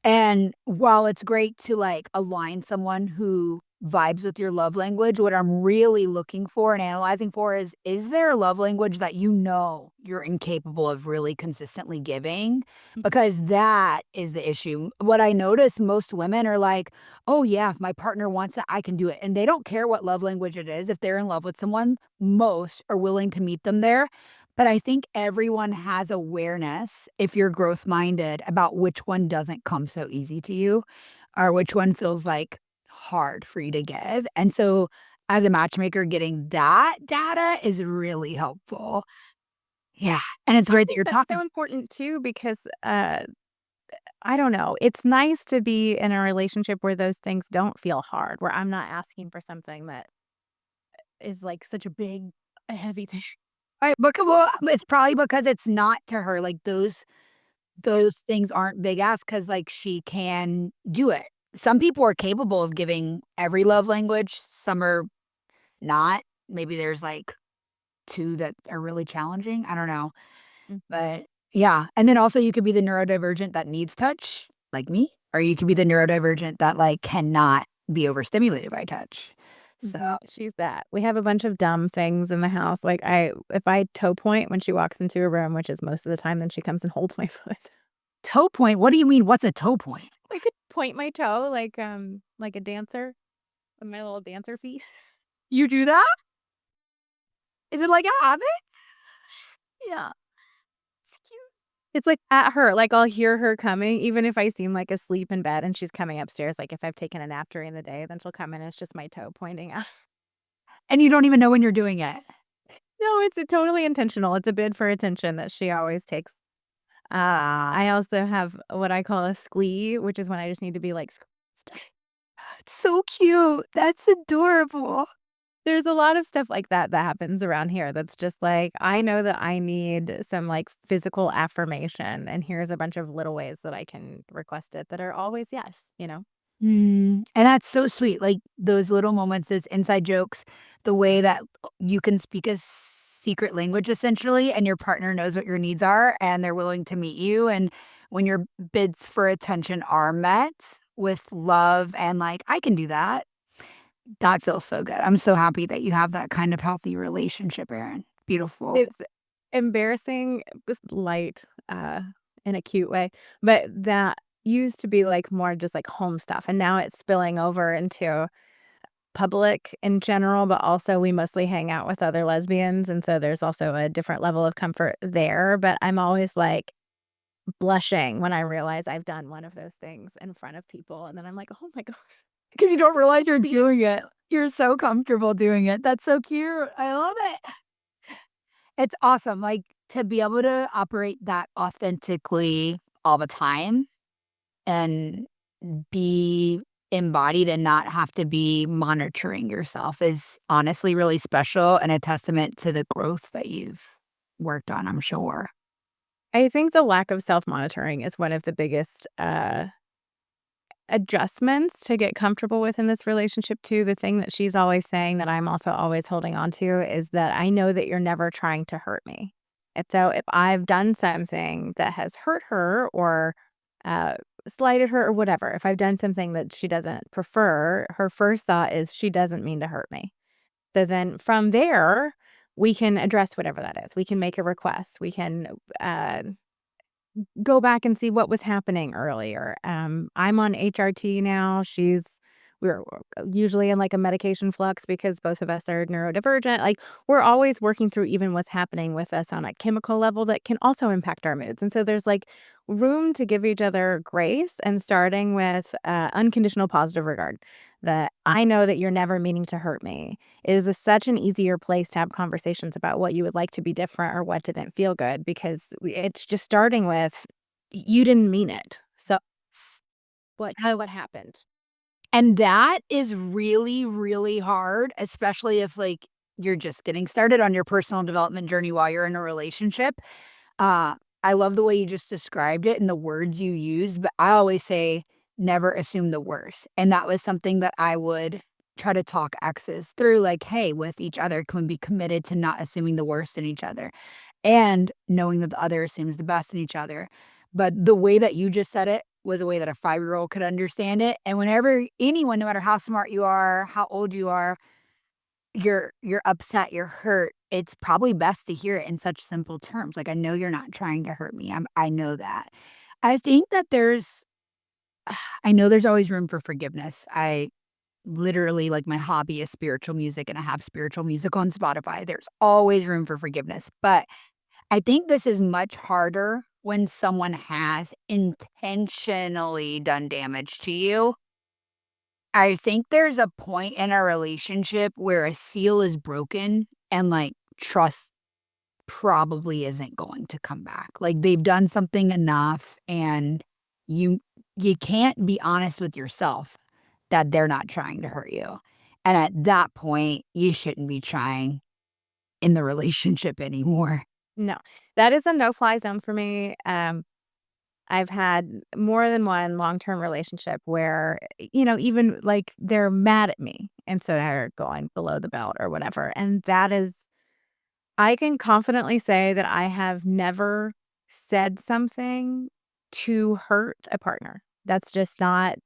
and while it's great to, like, align someone who vibes with your love language, what I'm really looking for and analyzing for is there a love language that you know you're incapable of really consistently giving? Mhm. Because that is the issue. What I notice, most women are like, "Oh, yeah, if my partner wants it, I can do it," and they don't care what love language it is. If they're in love with someone, most are willing to meet them there. But I think everyone has awareness, if you're growth-minded, about which one doesn't come so easy to you or which one feels, like, hard for you to give, and so, as a matchmaker, getting that data is really helpful. Yeah, and it's I great that think you're that's talking. so important too because I don't know. It's nice to be in a relationship where those things don't feel hard, where I'm not asking for something that is like such a big, a heavy thing. Right, well, it's probably because it's not to her, like, those things aren't big ask because like, she can do it. Some people are capable of giving every love language, some are not. Maybe there's, like, 2 that are really challenging, I don't know, Mhm. but yeah, and then also you could be the neurodivergent that needs touch, like me, or you could be the neurodivergent that, like, cannot be overstimulated by touch. So Mhm. She's that. We have a bunch of dumb things in the house. Like if I toe point when she walks into a room, which is most of the time, then she comes and holds my foot. toe point? What do you mean, what's a toe point? I could point my toe like a dancer with my little dancer feet. You do that? Is it like a habit? Yeah. It's cute. It's like at her, like I'll hear her coming, even if I seem like asleep in bed and she's coming upstairs. Like if I've taken a nap during the day, then she'll come in and it's just my toe pointing out. And you don't even know when you're doing it. No, it's totally intentional. It's a bid for attention that she always takes. I also have what I call a squee, which is when I just need to be like, It's so cute. That's adorable. there's a lot of stuff like that that happens around here that's just like, I know that I need some like physical affirmation. And here's a bunch of little ways that I can request it that are always yes, you know? And that's so sweet, like, those little moments, those inside jokes, the way that you can speak a secret language essentially, and your partner knows what your needs are, and they're willing to meet you, and when your bids for attention are met with love and, like, "I can do that," that feels so good. I'm so happy that you have that kind of healthy relationship, Erin. Beautiful. It's embarrassing, just light, in a cute way, but that used to be, like, more just, like, home stuff, and now it's spilling over into public in general, but also we mostly hang out with other lesbians, and so there's also a different level of comfort there, but I'm always, like, blushing when I realize I've done one of those things in front of people, and then I'm like, "Oh my gosh." Because you don't realize you're doing it. You're so comfortable doing it. That's so cute. I love it. It's awesome, like, to be able to operate that authentically all the time and be embodied and not have to be monitoring yourself is honestly really special and a testament to the growth that you've worked on, I'm sure. I think the lack of self-monitoring is one of the biggest, adjustments to get comfortable with in this relationship too. The thing that she's always saying that I'm also always holding on to is that I know that you're never trying to hurt me. And so if I've done something that has hurt her or uh, slighted her or whatever, if I've done something that she doesn't prefer, her first thought is she doesn't mean to hurt me. So then from there, we can address whatever that is. We can make a request. We can uh, go back and see what was happening earlier. I'm on HRT now. We're usually in like a medication flux because both of us are neurodivergent. Like we're always working through even what's happening with us on a chemical level that can also impact our moods. And so there's like room to give each other grace and starting with unconditional positive regard. That I know that you're never meaning to hurt me is such an easier place to have conversations about what you would like to be different or what didn't feel good because it's just starting with you didn't mean it. So what happened? And that is really, really hard, especially if, like, you're just getting started on your personal development journey while you're in a relationship. Uh, I love the way you just described it and the words you used, but I always say, "Never assume the worst," and that was something that I would try to talk exes through, like, "Hey, with each other, can we be committed to not assuming the worst in each other?" And knowing that the other assumes the best in each other. But the way that you just said it was a way that a 5-year-old could understand it, and whenever anyone, no matter how smart you are, how old you are, you're upset, you're hurt, it's probably best to hear it in such simple terms, like, "I know you're not trying to hurt me, I know that." I think that I know there's always room for forgiveness. I literally like, my hobby is spiritual music, and I have spiritual music on Spotify. There's always room for forgiveness, but I think this is much harder when someone has intentionally done damage to you. I think there's a point in a relationship where a seal is broken and, like, trust probably isn't going to come back. Like, they've done something enough and you you can't be honest with yourself that they're not trying to hurt you. And at that point, you shouldn't be trying in the relationship anymore. No, that is a no-fly zone for me. I've had more than one long-term relationship where, even like they're mad at me. And so they're going below the belt or whatever. And that is, I can confidently say that I have never said something to hurt a partner. That's just not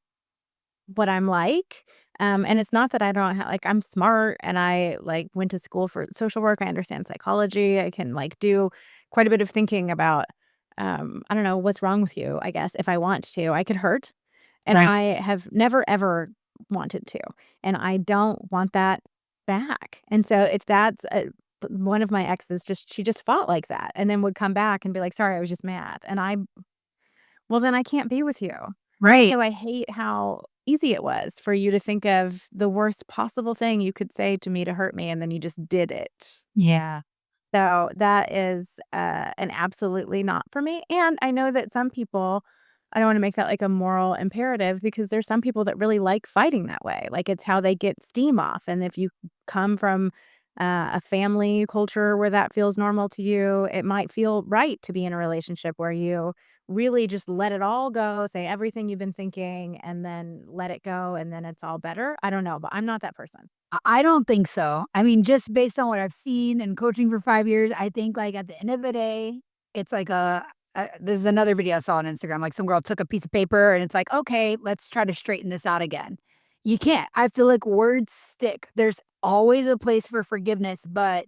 what I'm like. And it's not that I don't like, I'm smart and I like went to school for social work. I understand psychology. I can like do quite a bit of thinking about, I don't know, what's wrong with you, I guess, if I want to. I could hurt. And Right. I have never ever wanted to. And I don't want that back. And so it's that's one of my exes she just fought like that and then would come back and be like, sorry, I was just mad. And well, then I can't be with you. Right. So I hate how easy it was for you to think of the worst possible thing you could say to me to hurt me, and then you just did it. Yeah. So that is an absolutely not for me. And I know that some people, I don't want to make that like a moral imperative because there's some people that really like fighting that way. Like it's how they get steam off. And if you come from a family culture where that feels normal to you, it might feel right to be in a relationship where you really just let it all go, say everything you've been thinking, and then let it go. And then it's all better. I don't know, but I'm not that person. I don't think so. I mean, just based on what I've seen and coaching for 5 years, I think, like, at the end of the day, it's like this is another video I saw on Instagram, like, some girl took a piece of paper and it's like, "Okay, let's try to straighten this out again." You can't. I feel like words stick. There's always a place for forgiveness, but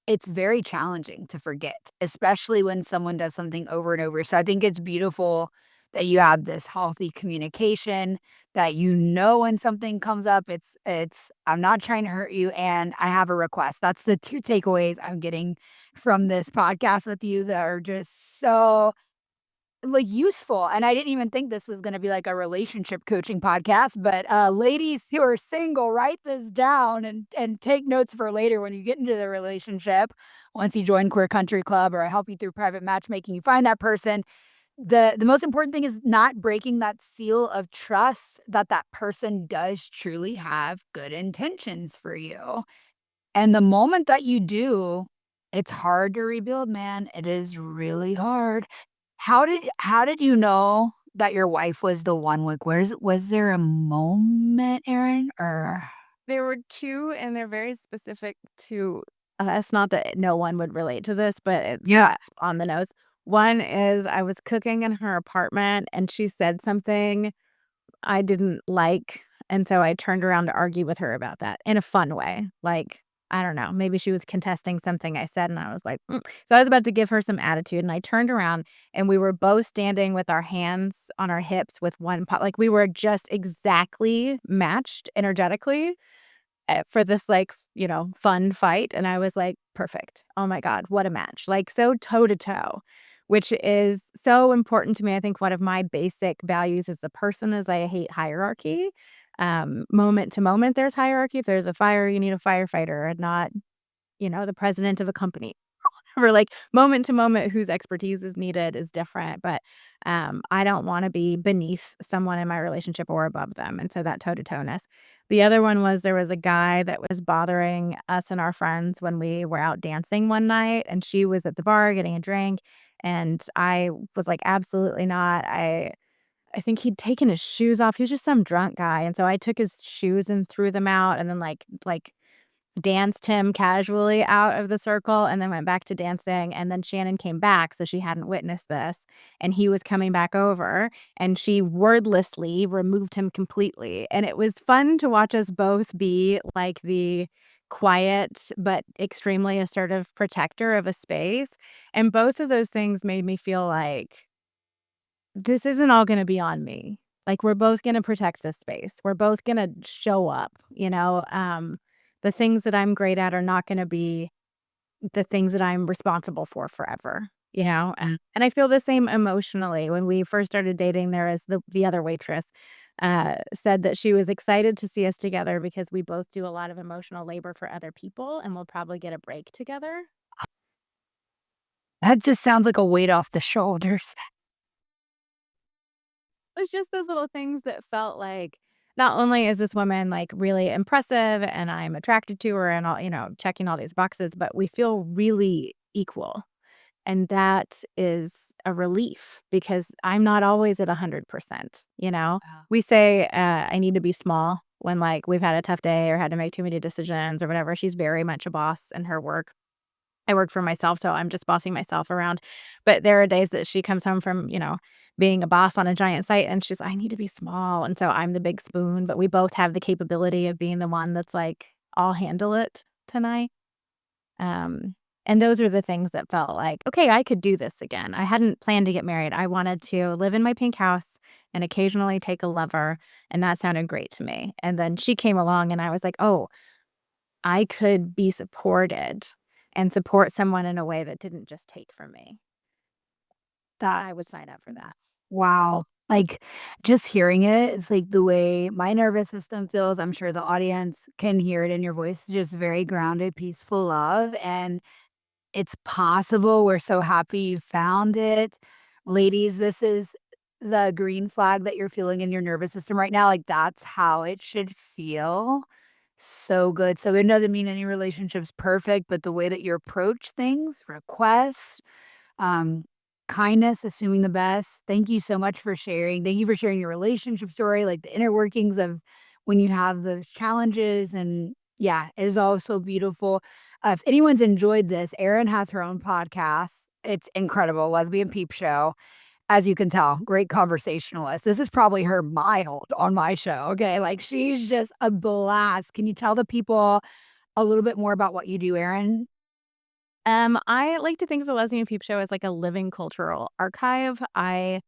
it's very challenging to forget, especially when someone does something over and over. So I think it's beautiful that you have this healthy communication, that you know when something comes up, I'm not trying to hurt you and I have a request. That's the 2 takeaways I'm getting from this podcast with you that are just so like, useful, and I didn't even think this was gonna be, like, a relationship coaching podcast, but, ladies who are single, write this down and take notes for later when you get into the relationship. Once you join Queer Country Club or I help you through private matchmaking, you find that person, the most important thing is not breaking that seal of trust that that person does truly have good intentions for you. And the moment that you do, it's hard to rebuild, man. It is really hard. How did you know that your wife was the one? Like, was there a moment, Erin, or There were 2, and they're very specific to us, not that no one would relate to this, but it's yeah. on the nose. One is I was cooking in her apartment, and she said something I didn't like, and so I turned around to argue with her about that in a fun way. Like, I don't know, maybe she was contesting something I said, and I was like, "Mm." So I was about to give her some attitude, and I turned around, and we were both standing with our hands on our hips with one pot, like, we were just exactly matched energetically, for this, like, fun fight, and I was like, "Perfect. Oh my god, what a match." Like, so toe to toe, which is so important to me. I think one of my basic values as a person is I hate hierarchy. Moment to moment, there's hierarchy. If there's a fire, you need a firefighter and not, the president of a company. Or like moment to moment whose expertise is needed is different, but, I don't wanna be beneath someone in my relationship or above them, and so that toe-to-toe-ness. The other one was there was a guy that was bothering us and our friends when we were out dancing one night, and she was at the bar getting a drink, and I was like, "Absolutely not." I think he'd taken his shoes off. He was just some drunk guy, and so I took his shoes and threw them out and then, like danced him casually out of the circle and then went back to dancing, and then Shannon came back, so she hadn't witnessed this, and he was coming back over, and she wordlessly removed him completely, and it was fun to watch us both be, like, the quiet but extremely assertive protector of a space, and both of those things made me feel like this isn't all gonna be on me. Like, we're both gonna protect this space. We're both gonna show up, the things that I'm great at are not gonna be the things that I'm responsible for forever, and I feel the same emotionally. When we first started dating, there was the other waitress, said that she was excited to see us together because we both do a lot of emotional labor for other people, and we'll probably get a break together. That just sounds like a weight off the shoulders. It's just those little things that felt like, not only is this woman, like, really impressive and I'm attracted to her and all checking all these boxes, but we feel really equal, and that is a relief because I'm not always at 100%. Wow. We say, I need to be small when, like, we've had a tough day or had to make too many decisions or whatever. She's very much a boss in her work. I work for myself, so I'm just bossing myself around, but there are days that she comes home from, being a boss on a giant site, and she's, "I need to be small," and so I'm the big spoon, but we both have the capability of being the one that's like, "I'll handle it tonight." Um, and those are the things that felt like, "Okay, I could do this again." I hadn't planned to get married. I wanted to live in my pink house and occasionally take a lover, and that sounded great to me, and then she came along, and I was like, "Oh, I could be supported and support someone in a way that didn't just take from me." That I would sign up for that. wow. Like, just hearing it, it's like the way my nervous system feels, I'm sure the audience can hear it in your voice, just very grounded, peaceful love, and it's possible. We're so happy you found it. Ladies, this is the green flag that you're feeling in your nervous system right now, like, that's how it should feel. So good. So it doesn't mean any relationship's perfect, but the way that you approach things, requests, um, kindness, assuming the best. Thank you so much for sharing. Thank you for sharing your relationship story, like the inner workings of when you have those challenges. And yeah, it is all so beautiful. If anyone's enjoyed this, Erin has her own podcast. It's incredible, Lesbian Peep Show. As you can tell, great conversationalist. This is probably her mild on my show. Okay. Like she's just a blast. Can you tell the people a little bit more about what you do, Erin? I like to think of the Lesbian Peep Show as like a living cultural archive. I'm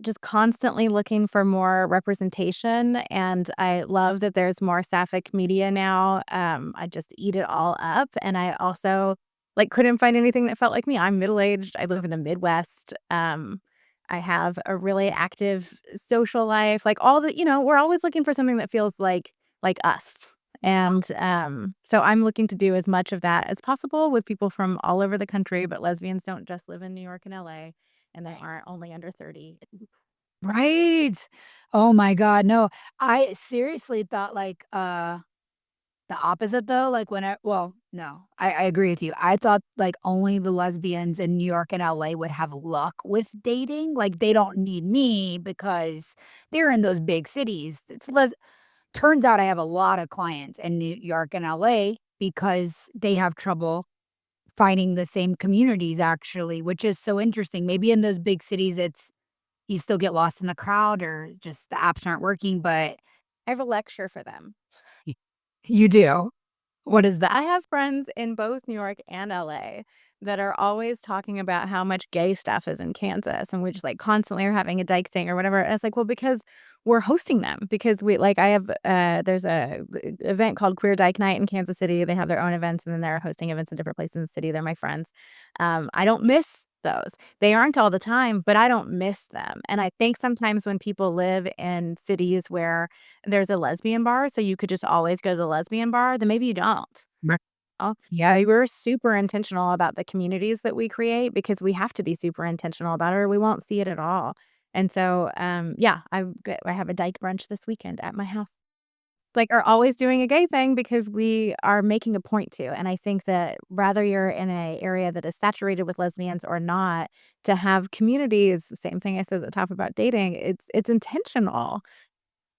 just constantly looking for more representation, and I love that there's more sapphic media now. I just eat it all up, and I also, like, couldn't find anything that felt like me. I'm middle-aged, I live in the Midwest, I have a really active social life, like, all the we're always looking for something that feels like us, and, so I'm looking to do as much of that as possible with people from all over the country, but lesbians don't just live in New York and LA. and they aren't only under 30. Right. Oh my god, no. I seriously thought, like, the opposite though, like, when I well, no, I agree with you. I thought, like, only the lesbians in New York and LA would have luck with dating, like, they don't need me because they're in those big cities. It's les Turns out I have a lot of clients in New York and LA because they have trouble finding the same communities actually, which is so interesting. Maybe in those big cities, it's you still get lost in the crowd or just the apps aren't working, but I have a lecture for them. y you do. What is that? I have friends in both New York and LA that are always talking about how much gay stuff is in Kansas, and we just, like, constantly are having a dyke thing or whatever, and it's like, well, because we're hosting them, because we like, I have, there's a event called Queer Dyke Night in Kansas City. They have their own events, and then they're hosting events in different places in the city. They're my friends. I don't miss those. They aren't all the time, but I don't miss them, and I think sometimes when people live in cities where there's a lesbian bar, so you could just always go to the lesbian bar, then maybe you don't. Right. Oh, Yeah. we're super intentional about the communities that we create because we have to be super intentional about it or we won't see it at all. And so, yeah, I have a dyke brunch this weekend at my house. Like, are always doing a gay thing because we are making a point to. And I think that rather you're in a area that is saturated with lesbians or not, to have communities, same thing I said at the top about dating, it's intentional.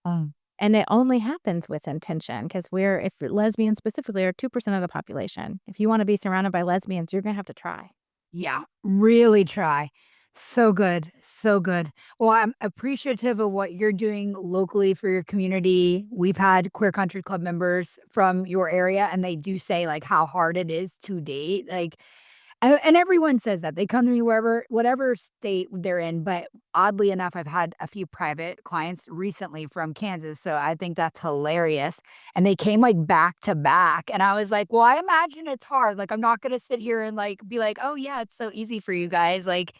Um, And it only happens with intention because if lesbians specifically are 2% of the population. If you wanna be surrounded by lesbians, you're gonna have to try. yeah, really try. So good, so good. Well, I'm appreciative of what you're doing locally for your community. We've had Queer Country Club members from your area, and they do say, like, how hard it is to date, like and everyone says that. They come to me wherever whatever state they're in, but oddly enough, I've had a few private clients recently from Kansas, so I think that's hilarious, and they came, like, back to back, and I was like, "Well, I imagine it's hard, like, I'm not gonna sit here and, like, be like, 'Oh, yeah, it's so easy for you guys,' like,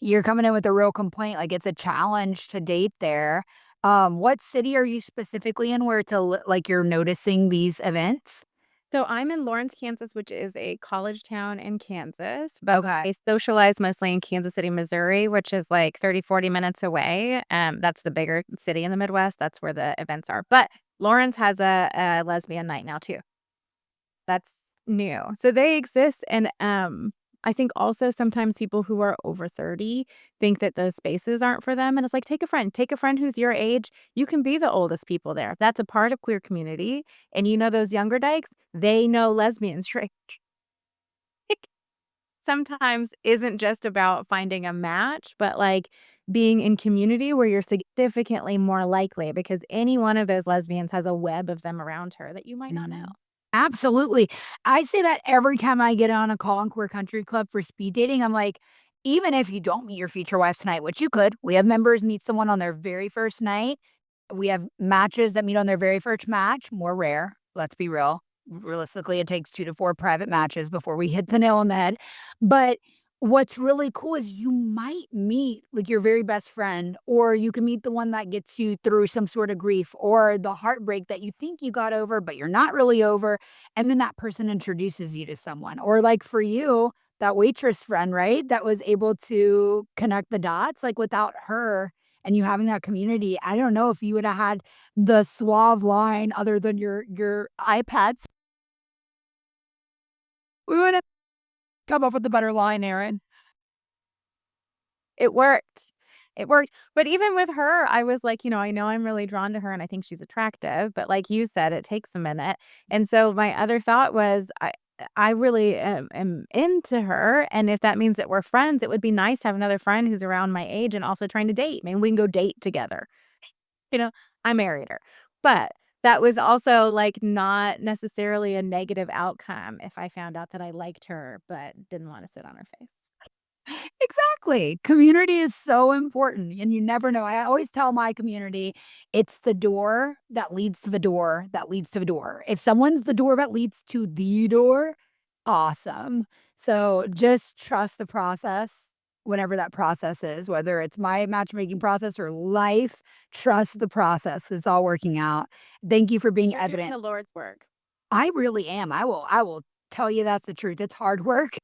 you're coming in with a real complaint, like, it's a challenge to date there." What city are you specifically in where it's like, you're noticing these events? So I'm in Lawrence, Kansas, which is a college town in Kansas, but Okay. I socialize mostly in Kansas City, Missouri, which is like 30, 40 minutes away. That's the bigger city in the Midwest. That's where the events are. But Lawrence has a lesbian night now too. That's new. So they exist, and, I think also sometimes people who are over 30 think that those spaces aren't for them, and it's like, take a friend who's your age, you can be the oldest people there. That's a part of queer community, and you know those younger dykes, they know lesbians, right? Sometimes isn't just about finding a match, but, like, being in community where you're significantly more likely because any one of those lesbians has a web of them around her that you might not know. Mhm. Absolutely. I say that every time I get on a call in Queer Country Club for speed dating, I'm like, even if you don't meet your future wife tonight, which you could, we have members meet someone on their very first night. We have matches that meet on their very first match, more rare. Let's be real. Realistically, it takes 2 to 4 private matches before we hit the nail on the head. But what's really cool is you might meet like your very best friend, or you can meet the one that gets you through some sort of grief or the heartbreak that you think you got over, but you're not really over. And then that person introduces you to someone. Or like for you, that waitress friend, right? That was able to connect the dots. Like without her, and you having that community, I don't know if you would have had the suave line other than your iPads. We would have come up with a better line, Erin. It worked. It worked. But even with her, I was like, I know I'm really drawn to her and I think she's attractive, but like you said, it takes a minute. And so my other thought was I really am into her. And if that means that we're friends, it would be nice to have another friend who's around my age and also trying to date. I mean, we can go date together. You know, I married her. But that was also like not necessarily a negative outcome if I found out that I liked her but didn't want to sit on her face. Exactly. Community is so important, and you never know. I always tell my community, it's the door that leads to the door that leads to the door. If someone's the door that leads to the door, awesome. So just trust the process, whatever that process is, whether it's my matchmaking process or life, trust the process. It's all working out. Thank you for being You're doing evident. the Lord's work. I really am. I will tell you that's the truth. It's hard work.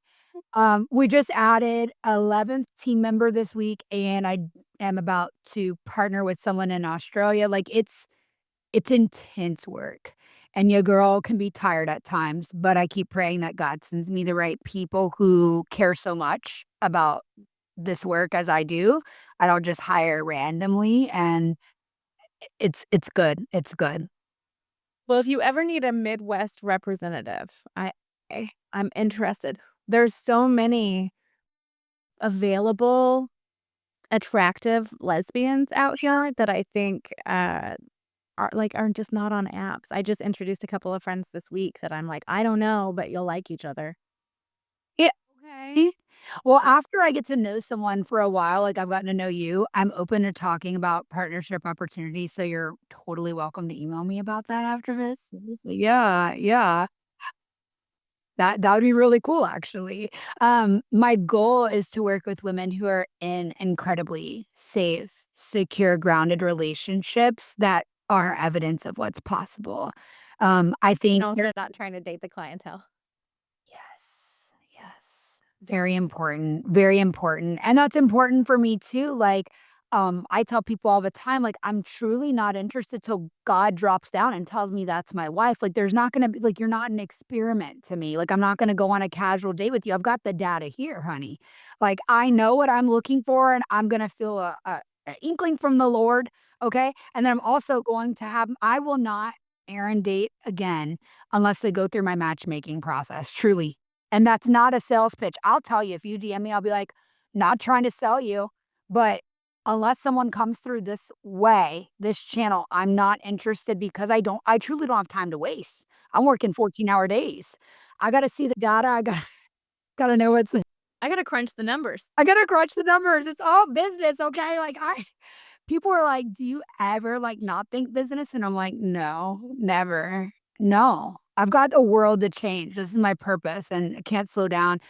We just added 11th team member this week, and I am about to partner with someone in Australia. Like, it's intense work, and your girl can be tired at times, but I keep praying that God sends me the right people who care so much about this work as I do. I don't just hire randomly, and it's good. It's good. Well, if you ever need a Midwest representative, I'm interested. There's so many available, attractive lesbians out here that I think, are just not on apps. I just introduced a couple of friends this week that I'm like, "I don't know, but you'll like each other." Yeah, okay. Well, after I get to know someone for a while, like I've gotten to know you, I'm open to talking about partnership opportunities, so you're totally welcome to email me about that after this. Yeah, yeah. That would be really cool, actually. My goal is to work with women who are in incredibly safe, secure, grounded relationships that are evidence of what's possible. I And think also not trying to date the clientele. yes, yes. Very important, very important, and that's important for me too, like, I tell people all the time, like, I'm truly not interested till God drops down and tells me that's my wife, like, there's not gonna be like, you're not an experiment to me, like, I'm not gonna go on a casual date with you, I've got the data here, honey. Like, I know what I'm looking for, and I'm gonna feel a inkling from the Lord, okay? And then I'm also going to have I will not, Erin, date again unless they go through my matchmaking process, truly. And that's not a sales pitch. I'll tell you, if you DM me, I'll be like, "Not trying to sell you, but unless someone comes through this way, this channel, I'm not interested because I truly don't have time to waste. I'm working 14-hour days. I gotta see the data. I got gotta know what's I gotta crunch the numbers. I gotta crunch the numbers. It's all business, okay? Like, I people are like, "Do you ever, like, not think business?" And I'm like, "No, never. No. I've got the world to change. This is my purpose, and I can't slow down."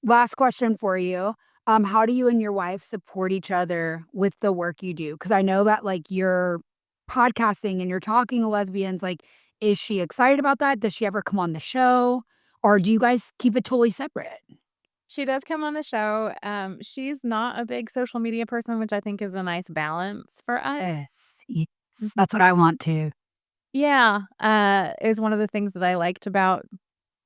Last question for you. How do you and your wife support each other with the work you do? Because I know that, like, you're podcasting and you're talking to lesbians, like, is she excited about that? Does she ever come on the show? Or do you guys keep it totally separate? She does come on the show. She's not a big social media person, which I think is a nice balance for us. Yes, yes. That's what I want to. Yeah, is one of the things that I liked about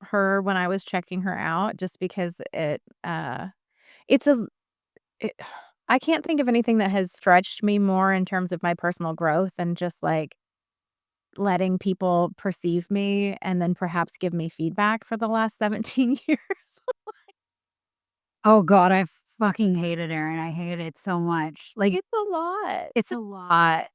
her when I was checking her out, just because it's a it I can't think of anything that has stretched me more in terms of my personal growth than just, like, letting people perceive me and then perhaps give me feedback for the last 17 years. Oh god, I fucking hate it, Erin. I hate it so much. Like, It's a lot. it's a lot.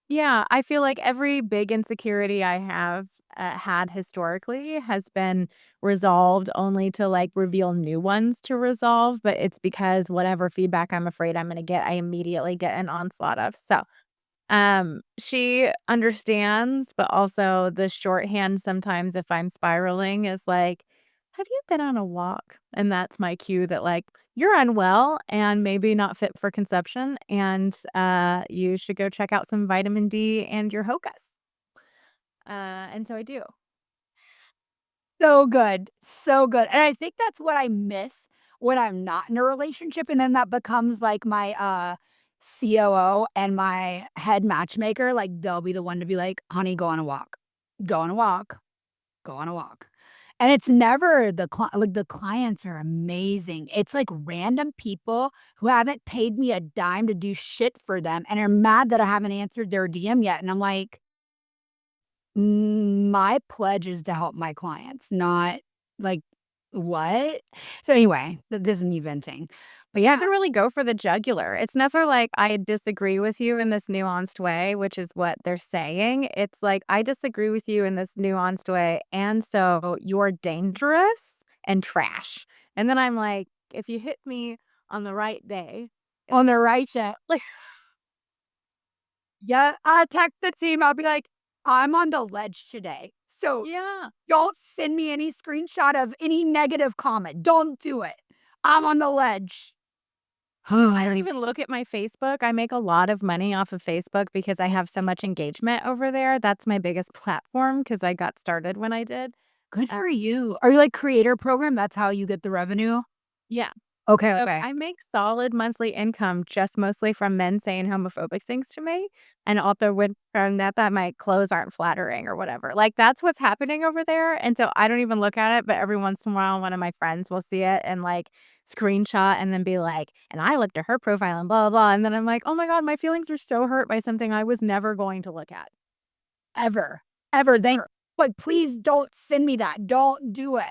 Yeah, I feel like every big insecurity I have, had historically has been resolved only to, like, reveal new ones to resolve, but it's because whatever feedback I'm afraid I'm gonna get, I immediately get an onslaught of. So, she understands, but also the shorthand sometimes if I'm spiraling is like, "Have you been on a walk?" And that's my cue that, like, you're unwell and maybe not fit for conception, and, you should go check out some vitamin D and your HOCAS. And so I do. So good, so good, and I think that's what I miss when I'm not in a relationship, and then that becomes, like, my, COO and my head matchmaker, like, they'll be the one to be like, "Honey, go on a walk. Go on a walk. Go on a walk." And it's never the clients are amazing. It's, like, random people who haven't paid me a dime to do shit for them and are mad that I haven't answered their DM yet, and I'm like, my pledge is to help my clients, not like what? So anyway, this is me venting. But You have yeah. to really go for the jugular. It's never like, "I disagree with you in this nuanced way," which is what they're saying. It's like, "I disagree with you in this nuanced way, and so you're dangerous and trash." And then I'm like, "If you hit me on the right day." On the right day, like, yeah, I text the team, I'll be like, "I'm on the ledge today, so Yeah. don't send me any screenshot of any negative comment. Don't do it. I'm on the ledge." Oh, I I don't don't even even look at my Facebook. I make a lot of money off of Facebook because I have so much engagement over there. That's my biggest platform because I got started when I did. Good Uh for you. Are you like creator program? That's how you get the revenue? Yeah. Okay, So okay. I make solid monthly income just mostly from men saying homophobic things to me, and also with from that my clothes aren't flattering or whatever. Like, that's what's happening over there, and so I don't even look at it, but every once in a while, one of my friends will see it and, like, screenshot and then be like, "And I looked at her profile and blah, blah, blah," and then I'm like, "Oh my god, my feelings are so hurt by something I was never going to look at." Ever. Ever. Thank Ever. like, please don't send me that. Don't do it.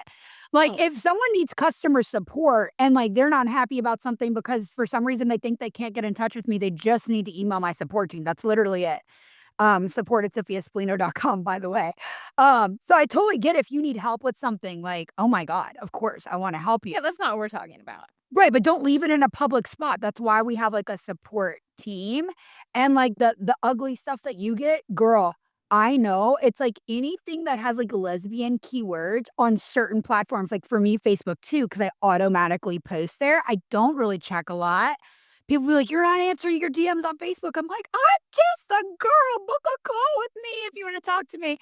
Like, Oh, if someone needs customer support and, like, they're not happy about something because for some reason they think they can't get in touch with me, they just need to email my support team. That's literally it. Support at SophiaSpallino.com, by the way. So I totally get if you need help with something, like, oh my god, of course, I wanna help you. yeah, that's not what we're talking about. Right, but don't leave it in a public spot. That's why we have, like, a support team, and, like, the ugly stuff that you get, girl, I know. It's, like, anything that has, like, lesbian keywords on certain platforms, like, for me, Facebook too, because I automatically post there. I don't really check a lot. People be like, "You're not answering your DMs on Facebook." I'm like, "I'm just a girl. Book a call with me if you wanna talk to me."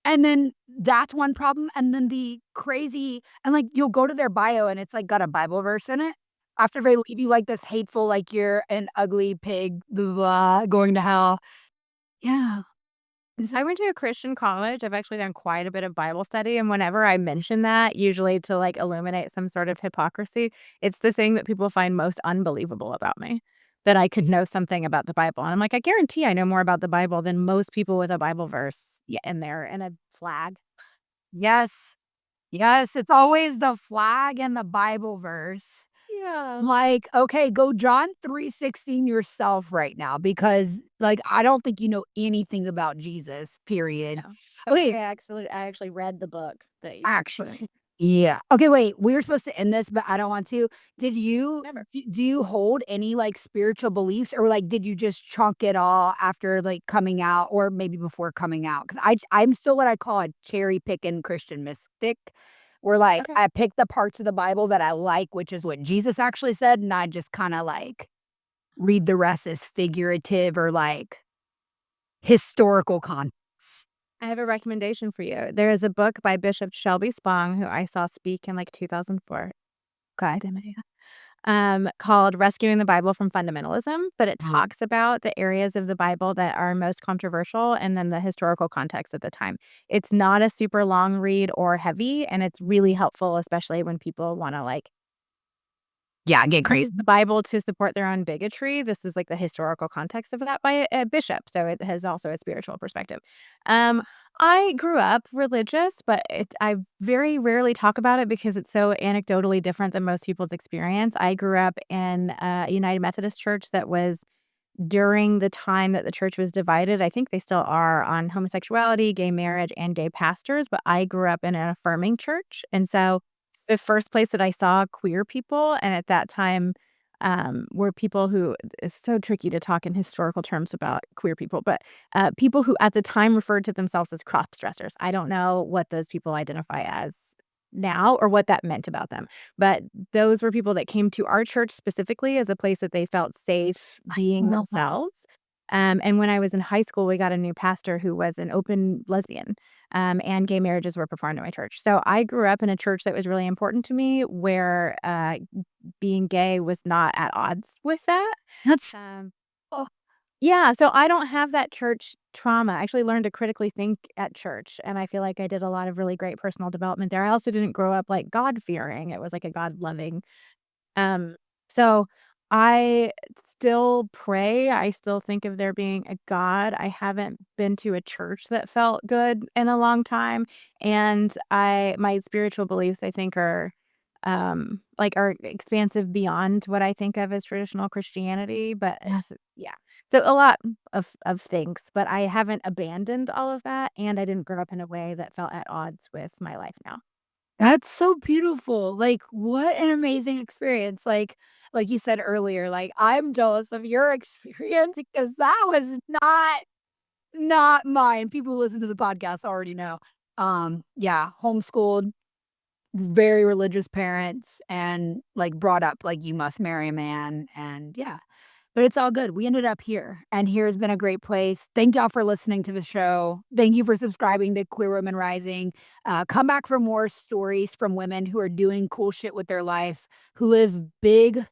And then that's one problem, and then the crazy and, like, you'll go to their bio, and it's, like, got a Bible verse in it. After they leave you, like, this hateful, like, "You're an ugly pig, blah, blah, blah, going to hell." Yeah. Is I it went to a Christian college. I've actually done quite a bit of Bible study, and whenever I mention that, usually to, like, illuminate some sort of hypocrisy, it's the thing that people find most unbelievable about me, that I could know something about the Bible, and I'm like, "I guarantee I know more about the Bible than most people with a Bible verse in there and a flag." Yes. Yes, it's always the flag and the Bible verse. Yeah. Like, okay, go John 3:16 yourself right now because, like, I don't think you know anything about Jesus, period. No. Okay, I actually read the book that you actually, yeah. Okay, wait, we were supposed to end this, but I don't want to. Did you Never. do you hold any, like, spiritual beliefs or, like, did you just chunk it all after, like, coming out or maybe before coming out? Because I'm still what I call a cherry picking Christian mystic, where, like, Okay. I pick the parts of the Bible that I like, which is what Jesus actually said, and I just kinda, like, read the rest as figurative or, like, historical context. I have a recommendation for you. There is a book by Bishop Shelby Spong, who I saw speak in, like, 2004. God, am I called Rescuing the Bible from Fundamentalism, but it Mhm. talks about the areas of the Bible that are most controversial and then the historical context at the time. It's not a super long read or heavy, and it's really helpful, especially when people wanna, like, Yeah, get crazy. use the Bible to support their own bigotry. This is, like, the historical context of that by a bishop, so it has also a spiritual perspective. Um, I grew up religious, but I very rarely talk about it because it's so anecdotally different than most people's experience. I grew up in a United Methodist church that was during the time that the church was divided. I think they still are on homosexuality, gay marriage, and gay pastors, but I grew up in an affirming church, and so the first place that I saw queer people, and at that time, were people who it's so tricky to talk in historical terms about queer people, but, people who at the time referred to themselves as cross dressers. I don't know what those people identify as now or what that meant about them, but those were people that came to our church specifically as a place that they felt safe being Love that. themselves. And when I was in high school, we got a new pastor who was an open lesbian, and gay marriages were performed in my church. So I grew up in a church that was really important to me where, being gay was not at odds with that. That's Um oh, yeah, so I don't have that church trauma. I actually learned to critically think at church, and I feel like I did a lot of really great personal development there. I also didn't grow up, like, God-fearing. It was like a God-loving. Um, so I still pray. I still think of there being a God. I haven't been to a church that felt good in a long time, and I my spiritual beliefs, I think, are expansive beyond what I think of as traditional Christianity, but yeah. it's yeah. So a lot of things, but I haven't abandoned all of that, and I didn't grow up in a way that felt at odds with my life now. That's so beautiful. Like, what an amazing experience. Like you said earlier, like, I'm jealous of your experience because that was not mine. People who listen to the podcast already know. Yeah, homeschooled, very religious parents, and, like, brought up, like, you must marry a man, and yeah. But it's all good. We ended up here, and here has been a great place. Thank y'all for listening to the show. Thank you for subscribing to Queer Women Rising. Come back for more stories from women who are doing cool shit with their life, who live big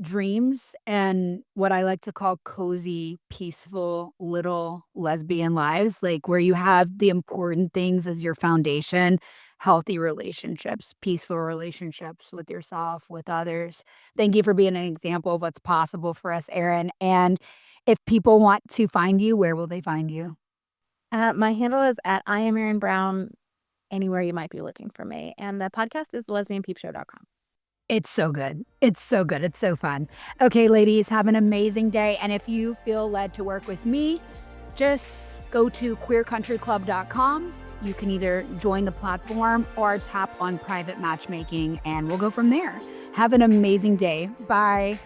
dreams and what I like to call cozy, peaceful, little lesbian lives, like where you have the important things as your foundation, healthy relationships, peaceful relationships with yourself, with others. Thank you for being an example of what's possible for us, Erin. And if people want to find you, where will they find you? My handle is at I am Erin Brown, anywhere you might be looking for me. And the podcast is lesbianpeepshow.com. It's so good. It's so good. It's so fun. Okay, ladies, have an amazing day. And if you feel led to work with me, just go to queercountryclub.com. You can either join the platform or tap on private matchmaking, and we'll go from there. Have an amazing day. Bye.